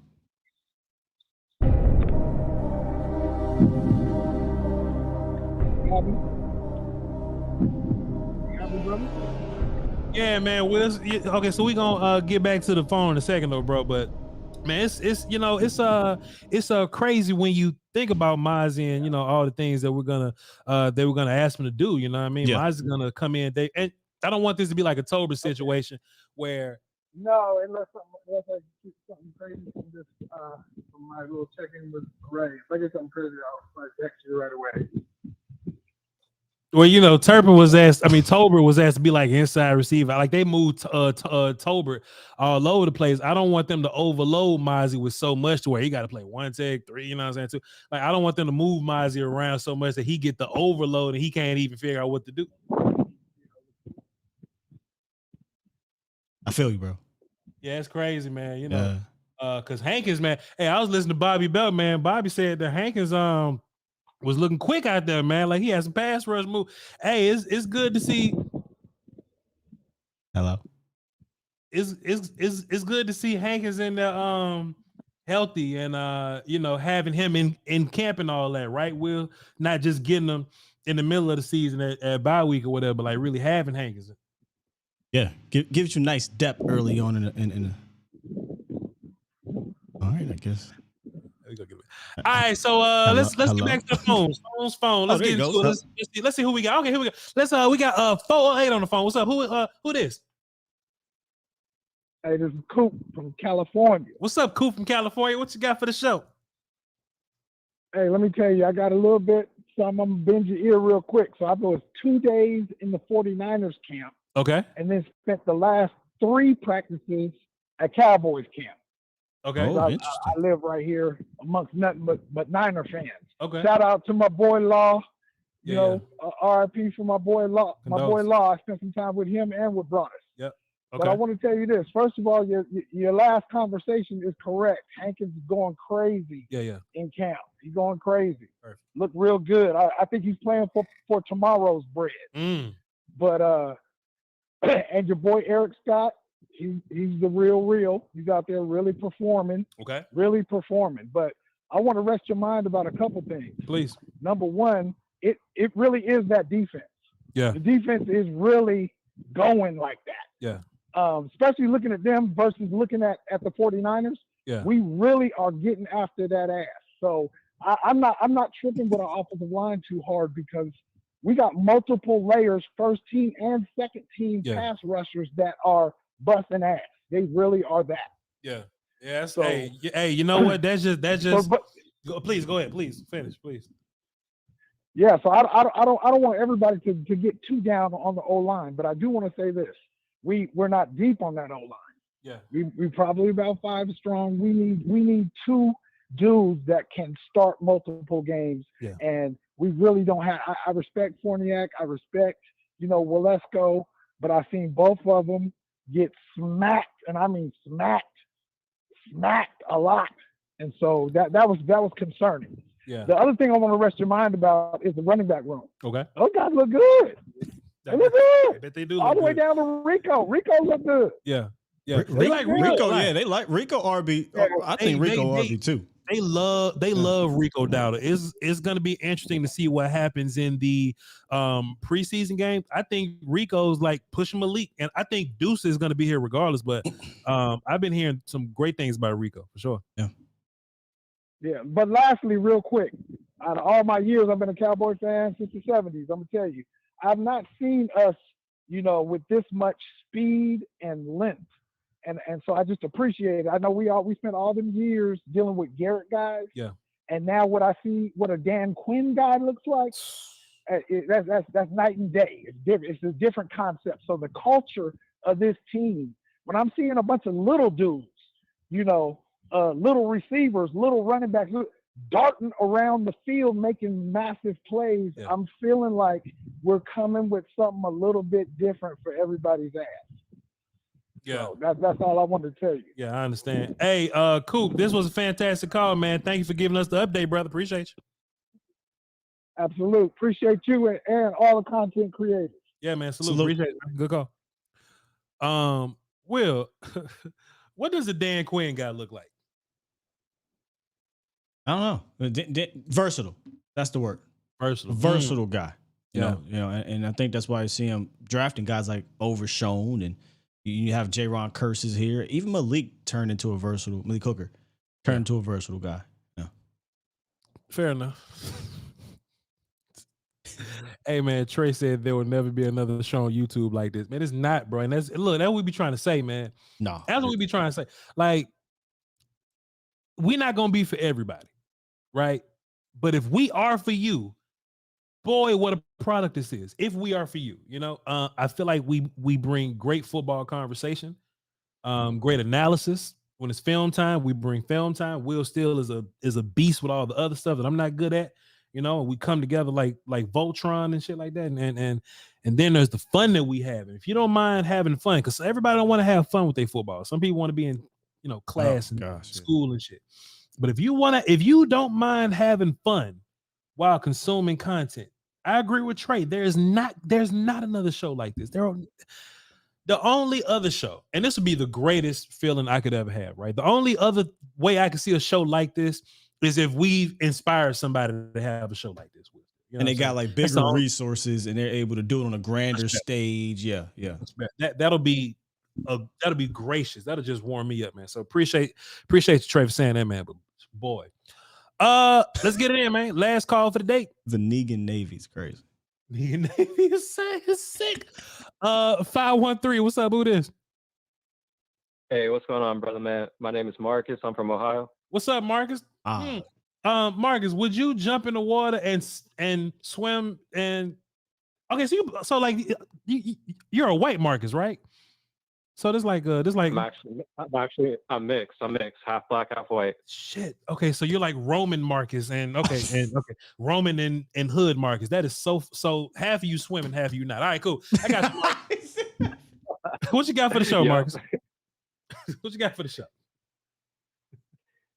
Yeah, man. Well, okay, so we gonna get back to the phone in a second, though, bro. But man, it's crazy when you think about Mozzie and all the things that we're gonna ask him to do. You know what I mean? Yeah. Mozzie's gonna come in, and I don't want this to be like a Tober situation where. No, unless I get something crazy from this from my little check-in with Ray. If I get something crazy, I'll text you right away. Well, Tober was asked to be like inside receiver. Like they moved Tober all over the place. I don't want them to overload Mozzie with so much to where he got to play 1 tech 3. You know what I'm saying? Too. Like I don't want them to move Mozzie around so much that he get the overload and he can't even figure out what to do. I feel you, bro. Yeah, it's crazy, man. Because Hankins, man. Hey, I was listening to Bobby Belt, man. Bobby said that Hankins was looking quick out there, man. Like he had some pass rush move. Hey, it's good to see. Hello. It's good to see Hankins in there healthy and having him in camp and all that, right? Will not just getting him in the middle of the season at bye week or whatever, but like really having Hankins. Yeah, gives you nice depth early on in the. All right, I guess. All right, so let's get back to the phone. Let's get into it. Let's see who we got. Okay, here we go. We got 408 on the phone. What's up? Who this? Hey, this is Coop from California. What's up, Coop from California? What you got for the show? Hey, let me tell you, I got a little bit. So I'm gonna bend your ear real quick. So I was 2 days in the 49ers camp. Okay. And then spent the last 3 practices at Cowboys camp. Okay. I live right here amongst nothing but Niner fans. Okay. Shout out to my boy Law. RIP for my boy Law. My boy Law. I spent some time with him and with Bryce. Yep. Okay. But I want to tell you this. First of all, your last conversation is correct. Hankins is going crazy. In camp. He's going crazy. Perfect. Look real good. I think he's playing for tomorrow's bread. But and your boy Eric Scott, he's the real. He's out there really performing. Okay. Really performing. But I want to rest your mind about a couple things. Please. Number one, it really is that defense. Yeah. The defense is really going like that. Yeah. Especially looking at them versus looking at the 49ers. Yeah. We really are getting after that ass. So I'm not tripping with our offensive line too hard because we got multiple layers, first team and second team pass rushers that are busting ass. They really are that. Yeah. Yeah. So, hey, you know what? That's just. Please go ahead. Please finish. Please. Yeah. So I don't want everybody to get too down on the O line, but I do want to say this: we're not deep on that O line. Yeah. We probably about 5 strong. We need 2 dudes that can start multiple games. Yeah. And we really don't have. I respect Forniak. I respect Walesko, but I've seen both of them get smacked, and I mean smacked a lot. And so that was concerning. Yeah. The other thing I want to rest your mind about is the running back room. Okay. Those guys look good. They look good. I bet they do. All the way down to Rico. Rico look good. Yeah. Yeah. They like Rico. Yeah, they like Rico RB. I think Rico RB too. They love Rico Dowdle. It's going to be interesting to see what happens in the preseason game. I think Rico's like pushing Malik, and I think Deuce is going to be here regardless. But I've been hearing some great things about Rico for sure. Yeah. Yeah. But lastly, real quick, out of all my years, I've been a Cowboy fan since the 70s. I'm gonna tell you, I've not seen us, with this much speed and length. And so I just appreciate it. I know we spent all them years dealing with Garrett guys. Yeah. and now what I see, what a Dan Quinn guy looks like, that's night and day. It's different. It's a different concept. So the culture of this team, when I'm seeing a bunch of little dudes, little receivers, little running backs, darting around the field making massive plays, I'm feeling like we're coming with something a little bit different for everybody's ass. Yeah, so that's all I wanted to tell you. Yeah, I understand. Hey, Coop, this was a fantastic call, man. Thank you for giving us the update, brother. Appreciate you. Absolutely. Appreciate you and all the content creators. Yeah, man. Salute. Appreciate it. Good call. Will, what does the Dan Quinn guy look like? I don't know. Versatile. That's the word. Versatile. Versatile guy. You know, and I think that's why you see him drafting guys like Overshown, and you have J-Ron Curses here. Even Malik Hooker turned into a versatile guy. Yeah. Fair enough. Hey man, Trey said there will never be another show on YouTube like this. Man, it's not, bro. And that's what we be trying to say, man. No. That's what we be trying to say. Like, we're not gonna be for everybody, right? But if we are for you, boy, what a product this is. If we are for you, I feel like we bring great football conversation, great analysis. When it's film time, we bring film time. Will Steele is a beast with all the other stuff that I'm not good at. We come together like Voltron and shit like that, and then there's the fun that we have. And if you don't mind having fun, because everybody don't want to have fun with their football. Some people want to be in class and school and shit. But if you don't mind having fun while consuming content, I agree with Trey. There's not another show like this. The only other show, and this would be the greatest feeling I could ever have, right? The only other way I could see a show like this is if we've inspired somebody to have a show like this with. And they got like bigger resources, and they're able to do it on a grander stage. Yeah. That'll be gracious. That'll just warm me up, man. So appreciate you, Trey, for saying that, man. But boy, let's get it in, man. Last call for the day. The Negan Navy's crazy. Negan Navy is sick. 513. What's up? Who this? Hey, what's going on, brother, man? My name is Marcus. I'm from Ohio. What's up, Marcus? Marcus, would you jump in the water and swim? And okay, so you're a white Marcus, right? So I'm mixed. I'm mixed, half black, half white. Shit. Okay, so you're like Roman Marcus, and Roman and hood Marcus. That is so half of you swimming, half of you not. All right, cool. I got you. What you got for the show, Marcus? What you got for the show?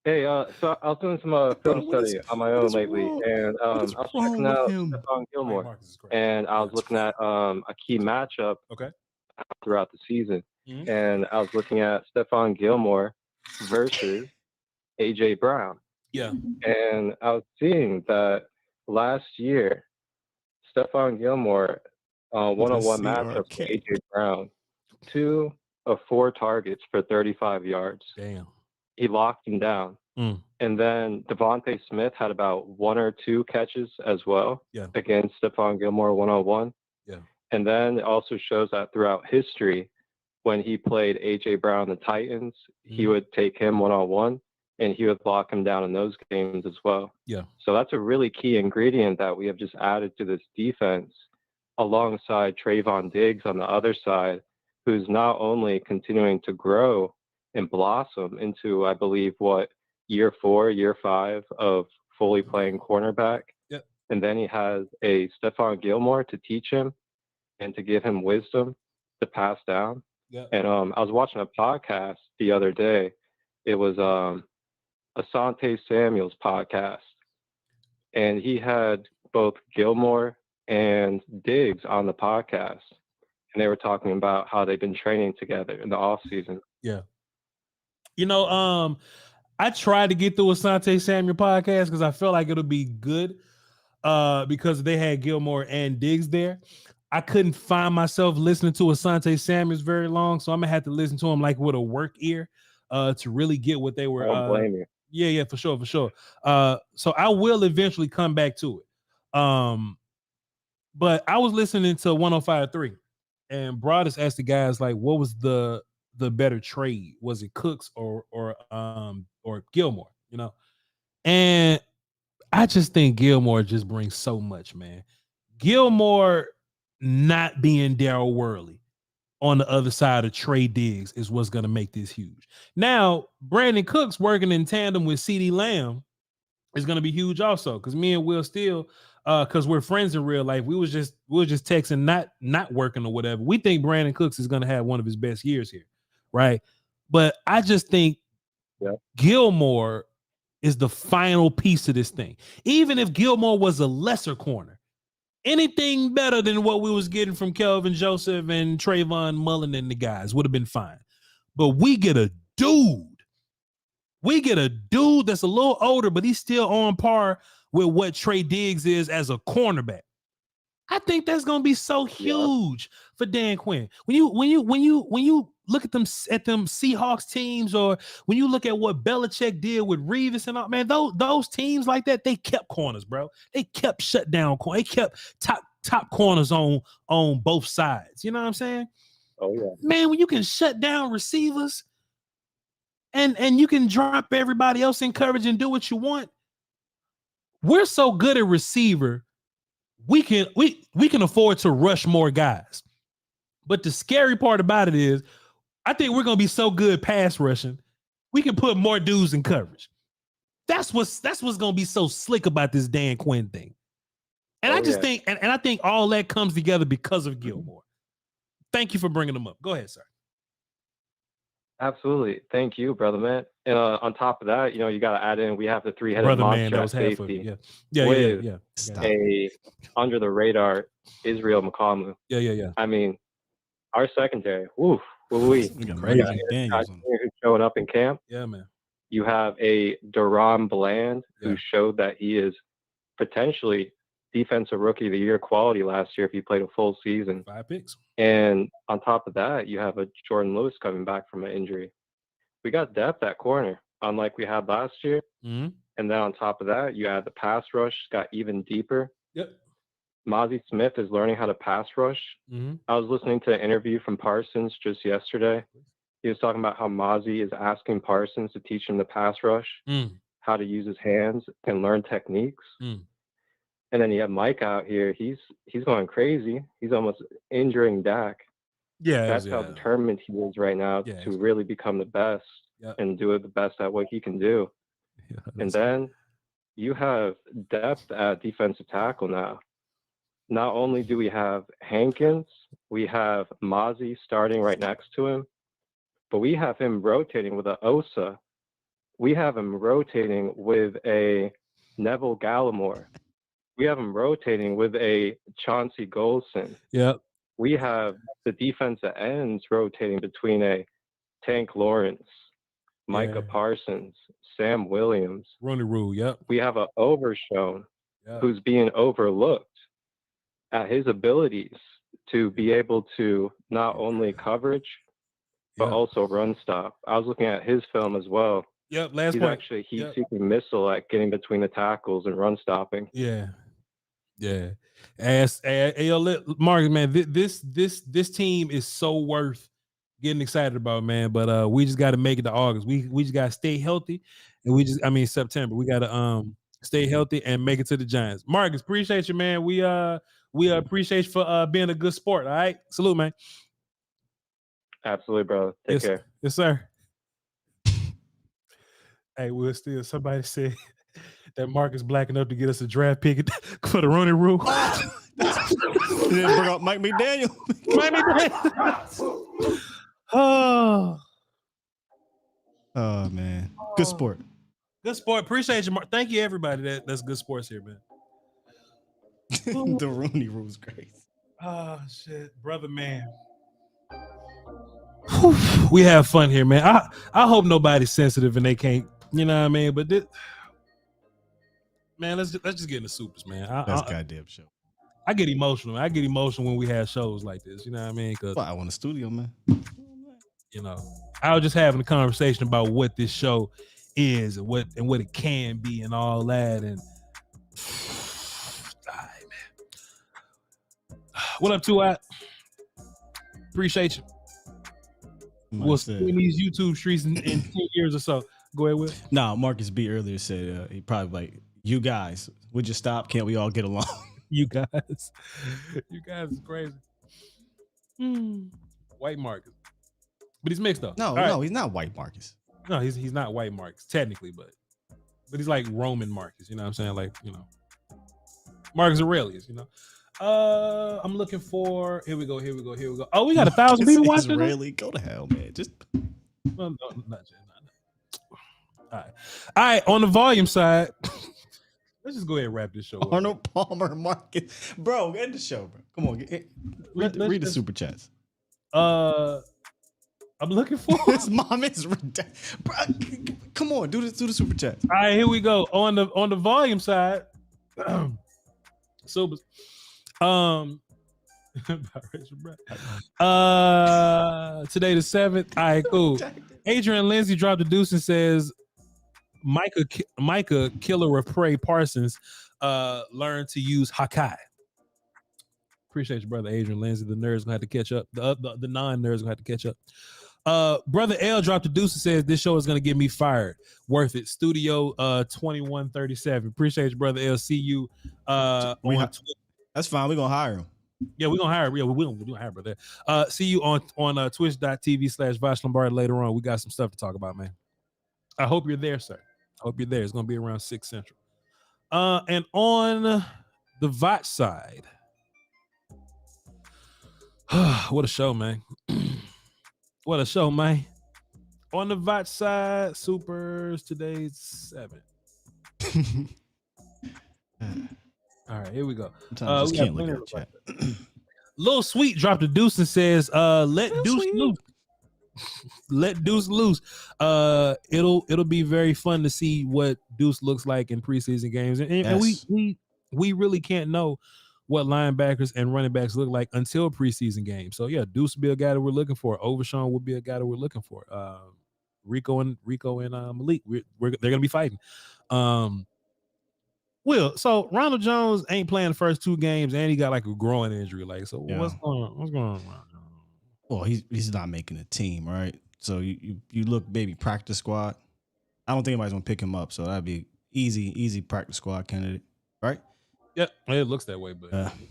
Hey, so I was doing some film study on my own lately, and I was checking out Stephon Gilmore, and I was looking at a key matchup throughout the season, and I was looking at Stephon Gilmore versus AJ Brown. Yeah, and I was seeing that last year, Stephon Gilmore one-on-one matchup with AJ Brown, 2 of 4 targets for 35 yards. Damn. He locked him down. And then Devontae Smith had about 1 or 2 catches as well against Stephon Gilmore one-on-one. Yeah. And then it also shows that throughout history, when he played A.J. Brown, the Titans, he would take him one-on-one, and he would lock him down in those games as well. Yeah. So that's a really key ingredient that we have just added to this defense, alongside Trayvon Diggs on the other side, who's not only continuing to grow and blossom into, I believe, year 4, year 5 of fully playing cornerback. Yep. And then he has a Stephon Gilmore to teach him and to give him wisdom to pass down. Yep. And I was watching a podcast the other day. It was Asante Samuel's podcast. And he had both Gilmore and Diggs on the podcast. And they were talking about how they've been training together in the off season. Yeah. I tried to get through Asante Samuel podcast because I felt like it'll be good because they had Gilmore and Diggs there. I couldn't find myself listening to Asante Samuels very long, so I'm gonna have to listen to him like with a work ear to really get what they were. I don't blame you. Yeah, for sure. So I will eventually come back to it. But I was listening to 105.3, and Broadus asked the guys like, what was the better trade? Was it Cooks or Gilmore? And I just think Gilmore just brings so much, man. Gilmore not being Daryl Worley on the other side of Trey Diggs is what's going to make this huge. Now, Brandon Cooks working in tandem with CeeDee Lamb is going to be huge also, because me and Will Steele, because we're friends in real life, we was just texting, not working or whatever. We think Brandon Cooks is going to have one of his best years here, right? But I just think Gilmore is the final piece of this thing. Even if Gilmore was a lesser corner, anything better than what we was getting from Kelvin Joseph and Trayvon Mullen and the guys would have been fine. But we get a dude. We get a dude that's a little older, but he's still on par with what Trey Diggs is as a cornerback. I think that's gonna be so huge for Dan Quinn. When you look at them Seahawks teams, or when you look at what Belichick did with Revis and all, man, those teams like that, they kept corners, bro. They kept shut down corners. They kept top corners on both sides. You know what I'm saying? Oh yeah, man. When you can shut down receivers and you can drop everybody else in coverage and do what you want, we're so good at receiver. We can afford to rush more guys. But the scary part about it is, I think we're gonna be so good pass rushing, we can put more dudes in coverage. That's what's gonna be so slick about this Dan Quinn thing. And I just think, and I think all that comes together because of Gilmore. Thank you for bringing them up. Go ahead, sir. Absolutely. Thank you, brother man. And on top of that, you got to add in, we have the three-headed monster at safety. Yeah. A under the radar Israel McCollum. Yeah. I mean, our secondary, woof, we crazy. Who's showing up in camp. Yeah, man. You have a Deron Bland who showed that he is potentially defensive rookie of the year quality last year if he played a full season. 5 picks. And on top of that, you have a Jordan Lewis coming back from an injury. We got depth at corner, unlike we had last year. Mm-hmm. And then on top of that, you add the pass rush got even deeper. Yep. Mozzie Smith is learning how to pass rush. Mm-hmm. I was listening to an interview from Parsons just yesterday. He was talking about how Mozzie is asking Parsons to teach him the pass rush, how to use his hands and learn techniques. And then you have Mike out here. He's going crazy. He's almost injuring Dak. Yeah, that's how determined he is right now to really become the best and do it the best at what he can do. Yeah, and then you have depth at defensive tackle now. Not only do we have Hankins, we have Mozzie starting right next to him, but we have him rotating with a Osa. We have him rotating with a Neville Gallimore. We have him rotating with a Chauncey Golson. Yep. We have the defensive ends rotating between a Tank Lawrence, Micah Parsons, Sam Williams. Rooney Rule, yep. We have a Overshown who's being overlooked at his abilities to be able to not only coverage, but also run stop. I was looking at his film as well. Yep, He's actually heat-seeking missile at getting between the tackles and run stopping. Yeah. Marcus, man, this team is so worth getting excited about, man. But we just got to make it to August. We just got to stay healthy, and September. We got to stay healthy and make it to the Giants. Marcus, appreciate you, man. We appreciate you for being a good sport. All right, salute, man. Absolutely, bro. Take care. Yes, sir. Hey, Will Steele, somebody said that Marcus black enough to get us a draft pick for the Rooney Rule. Bring up Mike McDaniel. Oh man, good sport. Good sport. Appreciate you, Mark. Thank you, everybody. That's good sports here, man. The Rooney Rule is crazy. Oh shit, brother, man. Whew, we have fun here, man. I hope nobody's sensitive and they can't. You know what I mean? But man, let's just get in the supers, man. That's goddamn show. I get emotional. I get emotional when we have shows like this. You know what I mean? Because I want a studio, man. I was just having a conversation about what this show is and what it can be and all that. And all right, man. What up, 2 Appreciate you. We'll see in these YouTube streets in 10 years or so. Go ahead, Will. Nah, Marcus B earlier said he probably You guys, would you stop? Can't we all get along? You guys is crazy. White Marcus, but he's mixed though. No, he's not white Marcus. No, he's not white Marcus technically, but he's like Roman Marcus. You know what I'm saying? Like, you know, Marcus Aurelius. You know. I'm looking for. Here we go. Oh, we got 1,000 people watching. Israeli, go to hell, man. Just. Well, no, not All right. On the volume side, let's just go ahead and wrap this show up. Arnold Palmer Marcus, bro, end the show, bro. Come on, read the super chats. I'm looking for. His mom is bro. Come on, do the super chats. All right, here we go. On the volume side, super. Today the 7th. All right, cool. Adrian Lindsay dropped a deuce and says, Micah Killer of Prey Parsons learned to use Hakai. Appreciate you, brother Adrian Lindsay. The nerds gonna have to catch up. The non-nerds gonna have to catch up. Brother L dropped a deuce and says, this show is gonna get me fired. Worth it. Studio 2137. Appreciate you, brother L. See you on Twitter. That's fine. We're gonna hire him. Yeah, we're gonna hire him. Yeah, we're gonna hire brother. See you on twitch.tv/Voch Lombardi later on. We got some stuff to talk about, man. I hope you're there, sir. I hope you're there. It's gonna be around 6 Central. And on the Voch side, what a show, man. What a show, man. On the Voch side, Supers today's 7. All right, here we go. Sometimes I just can't look at the chat. Lil Sweet dropped a deuce and says, let Deuce loose. Let Deuce loose. It'll be very fun to see what Deuce looks like in preseason games. And we really can't know what linebackers and running backs look like until preseason games. So yeah, Deuce will be a guy that we're looking for. Overshawn will be a guy that we're looking for. Rico and Malik, they're gonna be fighting. So Ronald Jones ain't playing the first 2 games, and he got like a groin injury. Like, so what's going on? What's going on, Ronald Jones? Well, he's not making a team, right? So you look maybe practice squad. I don't think anybody's gonna pick him up, so that'd be easy practice squad candidate, right? Yep, it looks that way, but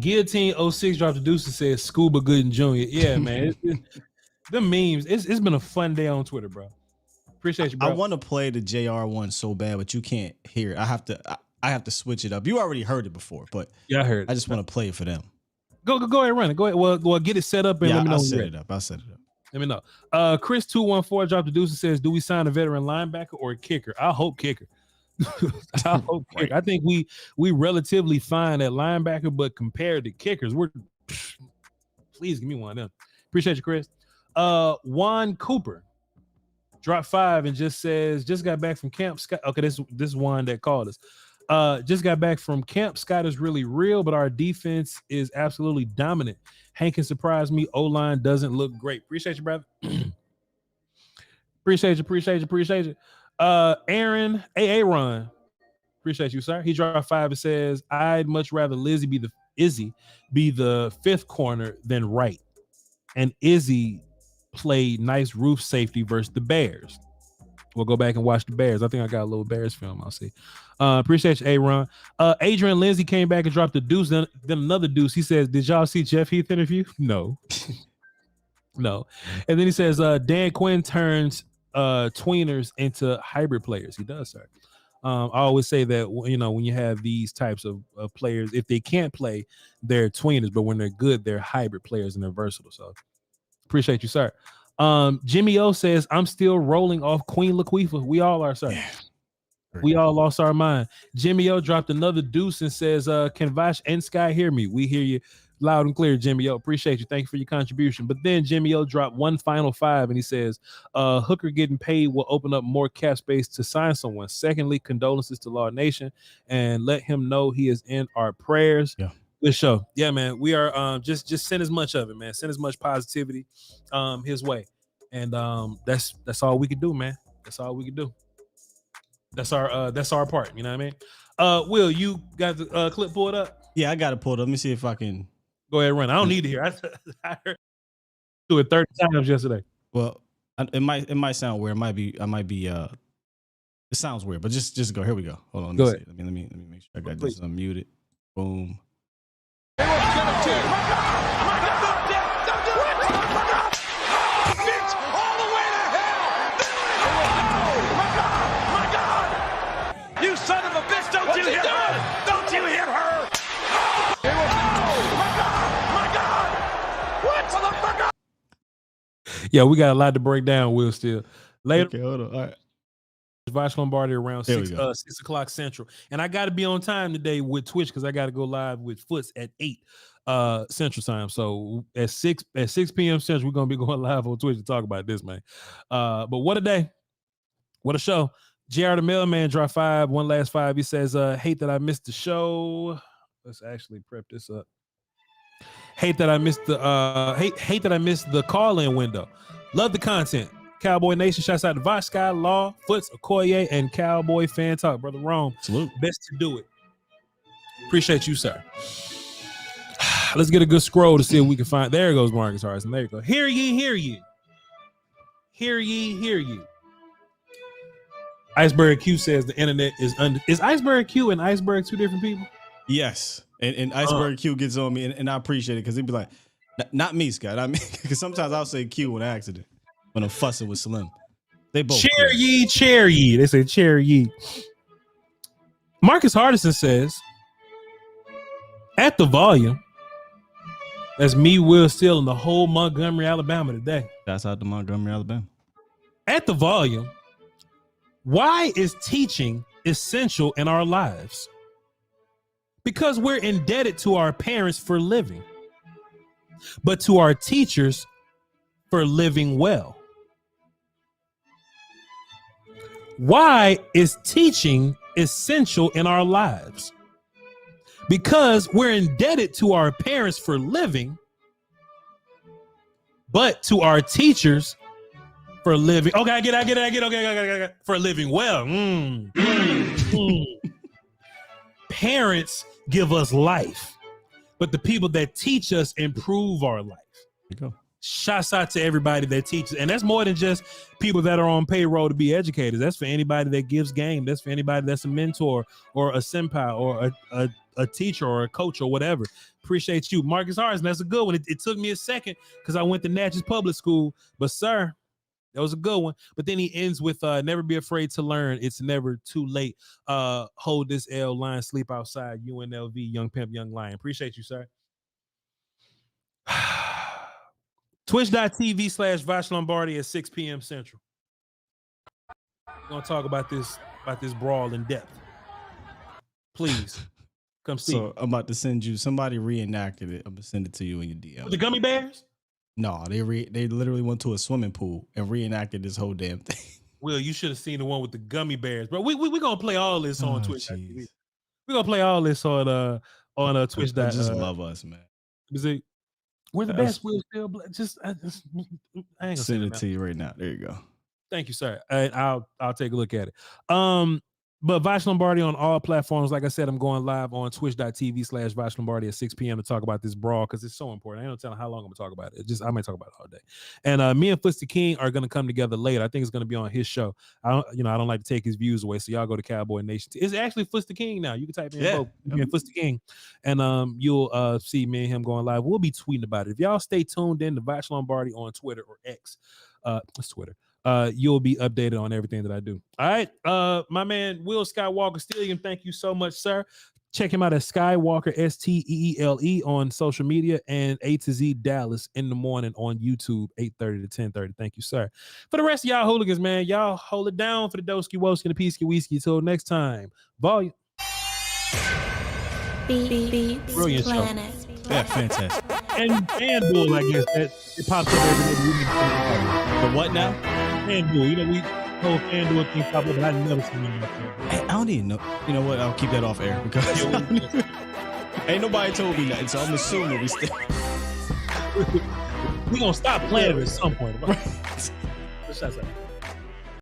Guillotine 06 dropped a deuce and said Scuba Gooden Jr. Yeah, man. The memes. It's been a fun day on Twitter, bro. Appreciate you, bro. I want to play the JR one so bad, but you can't hear it. I have to switch it up. You already heard it before, but yeah, I heard it. I just want to play it for them. Go ahead, run it. Go ahead. Well, get it set up and let me know. I'll set it up. Let me know. Chris 214 dropped the deuce and says, do we sign a veteran linebacker or a kicker? I hope kicker. I hope kicker. I think we relatively fine at linebacker, but compared to kickers, please give me one of them. Appreciate you, Chris. Juan Cooper dropped 5 and just says, just got back from camp. Scott. Okay, this one that called us. Just got back from camp. Scott is really real, but our defense is absolutely dominant. Hank can surprise me. O-line doesn't look great. Appreciate you, brother. Appreciate you. Aaron, Aaron. Appreciate you, sir. He dropped 5 and says, I'd much rather Izzy be the 5th corner than right. And Izzy played nice roof safety versus the Bears. We'll go back and watch the Bears. I think I got a little Bears film. I'll see. Appreciate you, Aaron. Adrian Lindsay came back and dropped a deuce, then another deuce. He says, did y'all see Jeff Heath interview? No. No. And then he says, Dan Quinn turns tweeners into hybrid players. He does, sir. I always say that, when you have these types of players, if they can't play, they're tweeners, but when they're good, they're hybrid players and they're versatile. So appreciate you, sir. Jimmy O says, I'm still rolling off Queen Laquifa. We all are, sir. Yeah. We all lost our mind. Jimmy O dropped another deuce and says, can Voch and Sky hear me? We hear you loud and clear, Jimmy O. Appreciate you. Thank you for your contribution. But then Jimmy O dropped one final 5 and he says, Hooker getting paid will open up more cap space to sign someone. Secondly, condolences to Law Nation and let him know he is in our prayers. Yeah. Good show. Yeah, man. We are just send as much of it, man. Send as much positivity his way. And that's all we can do, man. That's all we can do. That's our part. You know what I mean? Will, you got the clip pulled up? Yeah, I got it pulled up. Let me see if I can go ahead and run. I don't need to hear. I heard do it 30 times yesterday. Well, it might sound weird. I might be It sounds weird, but just go. Here we go. Hold on. Go Let ahead. me make sure I got this unmuted. Boom. You son of a bitch, don't you hit her! Don't you hit her! My God! What the fuck? Yeah, we got a lot to break down, Will, still. Later. Okay, hold on. All right. Voch Lombardi around There we 6 o'clock Central. And I got to be on time today with Twitch because I got to go live with Foots at 8 Central time. So at 6 p.m. Central, we're going to be going live on Twitch to talk about this, man. But what a day. What a show. JR the Mailman dropped 5, one last 5. He says, hate that I missed the show. Let's actually prep this up. Hate that I missed the hate that I missed the call-in window. Love the content. Cowboy Nation, shouts out to Voch, Sky, Law, Foots, Okoye, and Cowboy Fan Talk. Brother Rome, salute. Best to do it. Appreciate you, sir. Let's get a good scroll to see if we can find. There goes Marcus Harrison. There you go. Hear ye, hear ye. Hear ye, hear ye. Iceberg Q says the internet is under. Is Iceberg Q and Iceberg two different people? Yes. And Iceberg Q gets on me, and I appreciate it because he'd be like, not me, Scott. I mean, because sometimes I'll say Q on accident when I'm fussing with Slim. They both cheer ye, cheer ye. They say cheer ye. Marcus Hardison says, at the volume, that's me, Will Steele, and the whole Montgomery, Alabama today. That's out to Montgomery, Alabama. At the volume, why is teaching essential in our lives? Because we're indebted to our parents for living, but to our teachers for living well. Why is teaching essential in our lives? Because we're indebted to our parents for living, but to our teachers for living. Okay, I get it. Okay, for living well. Parents give us life, but the people that teach us improve our life. There you go. Shouts out to everybody that teaches. And that's more than just people that are on payroll to be educators. That's for anybody that gives game. That's for anybody that's a mentor or a senpai or a teacher or a coach or whatever. Appreciate you. Marcus Harrison, that's a good one. It took me a second because I went to Natchez Public School. But sir, that was a good one. But then he ends with never be afraid to learn. It's never too late. Hold this L line, sleep outside. UNLV, Young Pimp, Young Lion. Appreciate you, sir. Twitch.tv/Voch Lombardi at 6 p.m. Central. We're gonna talk about this brawl in depth. Please come see. So I'm about to send you. Somebody reenacted it. I'm gonna send it to you in your DM. With the gummy bears? No, they literally went to a swimming pool and reenacted this whole damn thing. Will, you should have seen the one with the gummy bears, bro. We gonna play all this on Twitch.tv. We're gonna play all this on Twitch. Just love us, man. We're the best. Will still I ain't gonna send it to you right now. There you go. Thank you, sir. I'll take a look at it. But Voch Lombardi on all platforms. Like I said, I'm going live on Twitch.tv/Voch Lombardi at 6 p.m. to talk about this brawl because it's so important. I ain't telling how long I'm gonna talk about it. I might talk about it all day. And me and Foots the King are gonna come together later. I think it's gonna be on his show. I don't like to take his views away, so y'all go to Cowboy Nation. It's actually Foots the King now. You can type in Foots the King, and you'll see me and him going live. We'll be tweeting about it. If y'all stay tuned in to Voch Lombardi on Twitter or X, it's Twitter. You'll be updated on everything that I do. All right. My man, Will Skywalker Steele, thank you so much, sir. Check him out at Skywalker, STEELE on social media, and A to Z Dallas in the morning on YouTube, 8:30 to 10:30. Thank you, sir. For the rest of y'all hooligans, man, y'all hold it down for the Doski Woski and the Peasky Whiskey. Till next time. Volume. Brilliant Planet. show. Yeah, fantastic. And Bull, I guess that it pops up every day. The what now? FanDuel, we whole FanDuel thing pop up, but I never seen it before. Hey, I don't even know. You know what? I'll keep that off air because ain't nobody told me nothing, so I'm assuming we still. We're gonna stop playing at some point. Right. Shut up.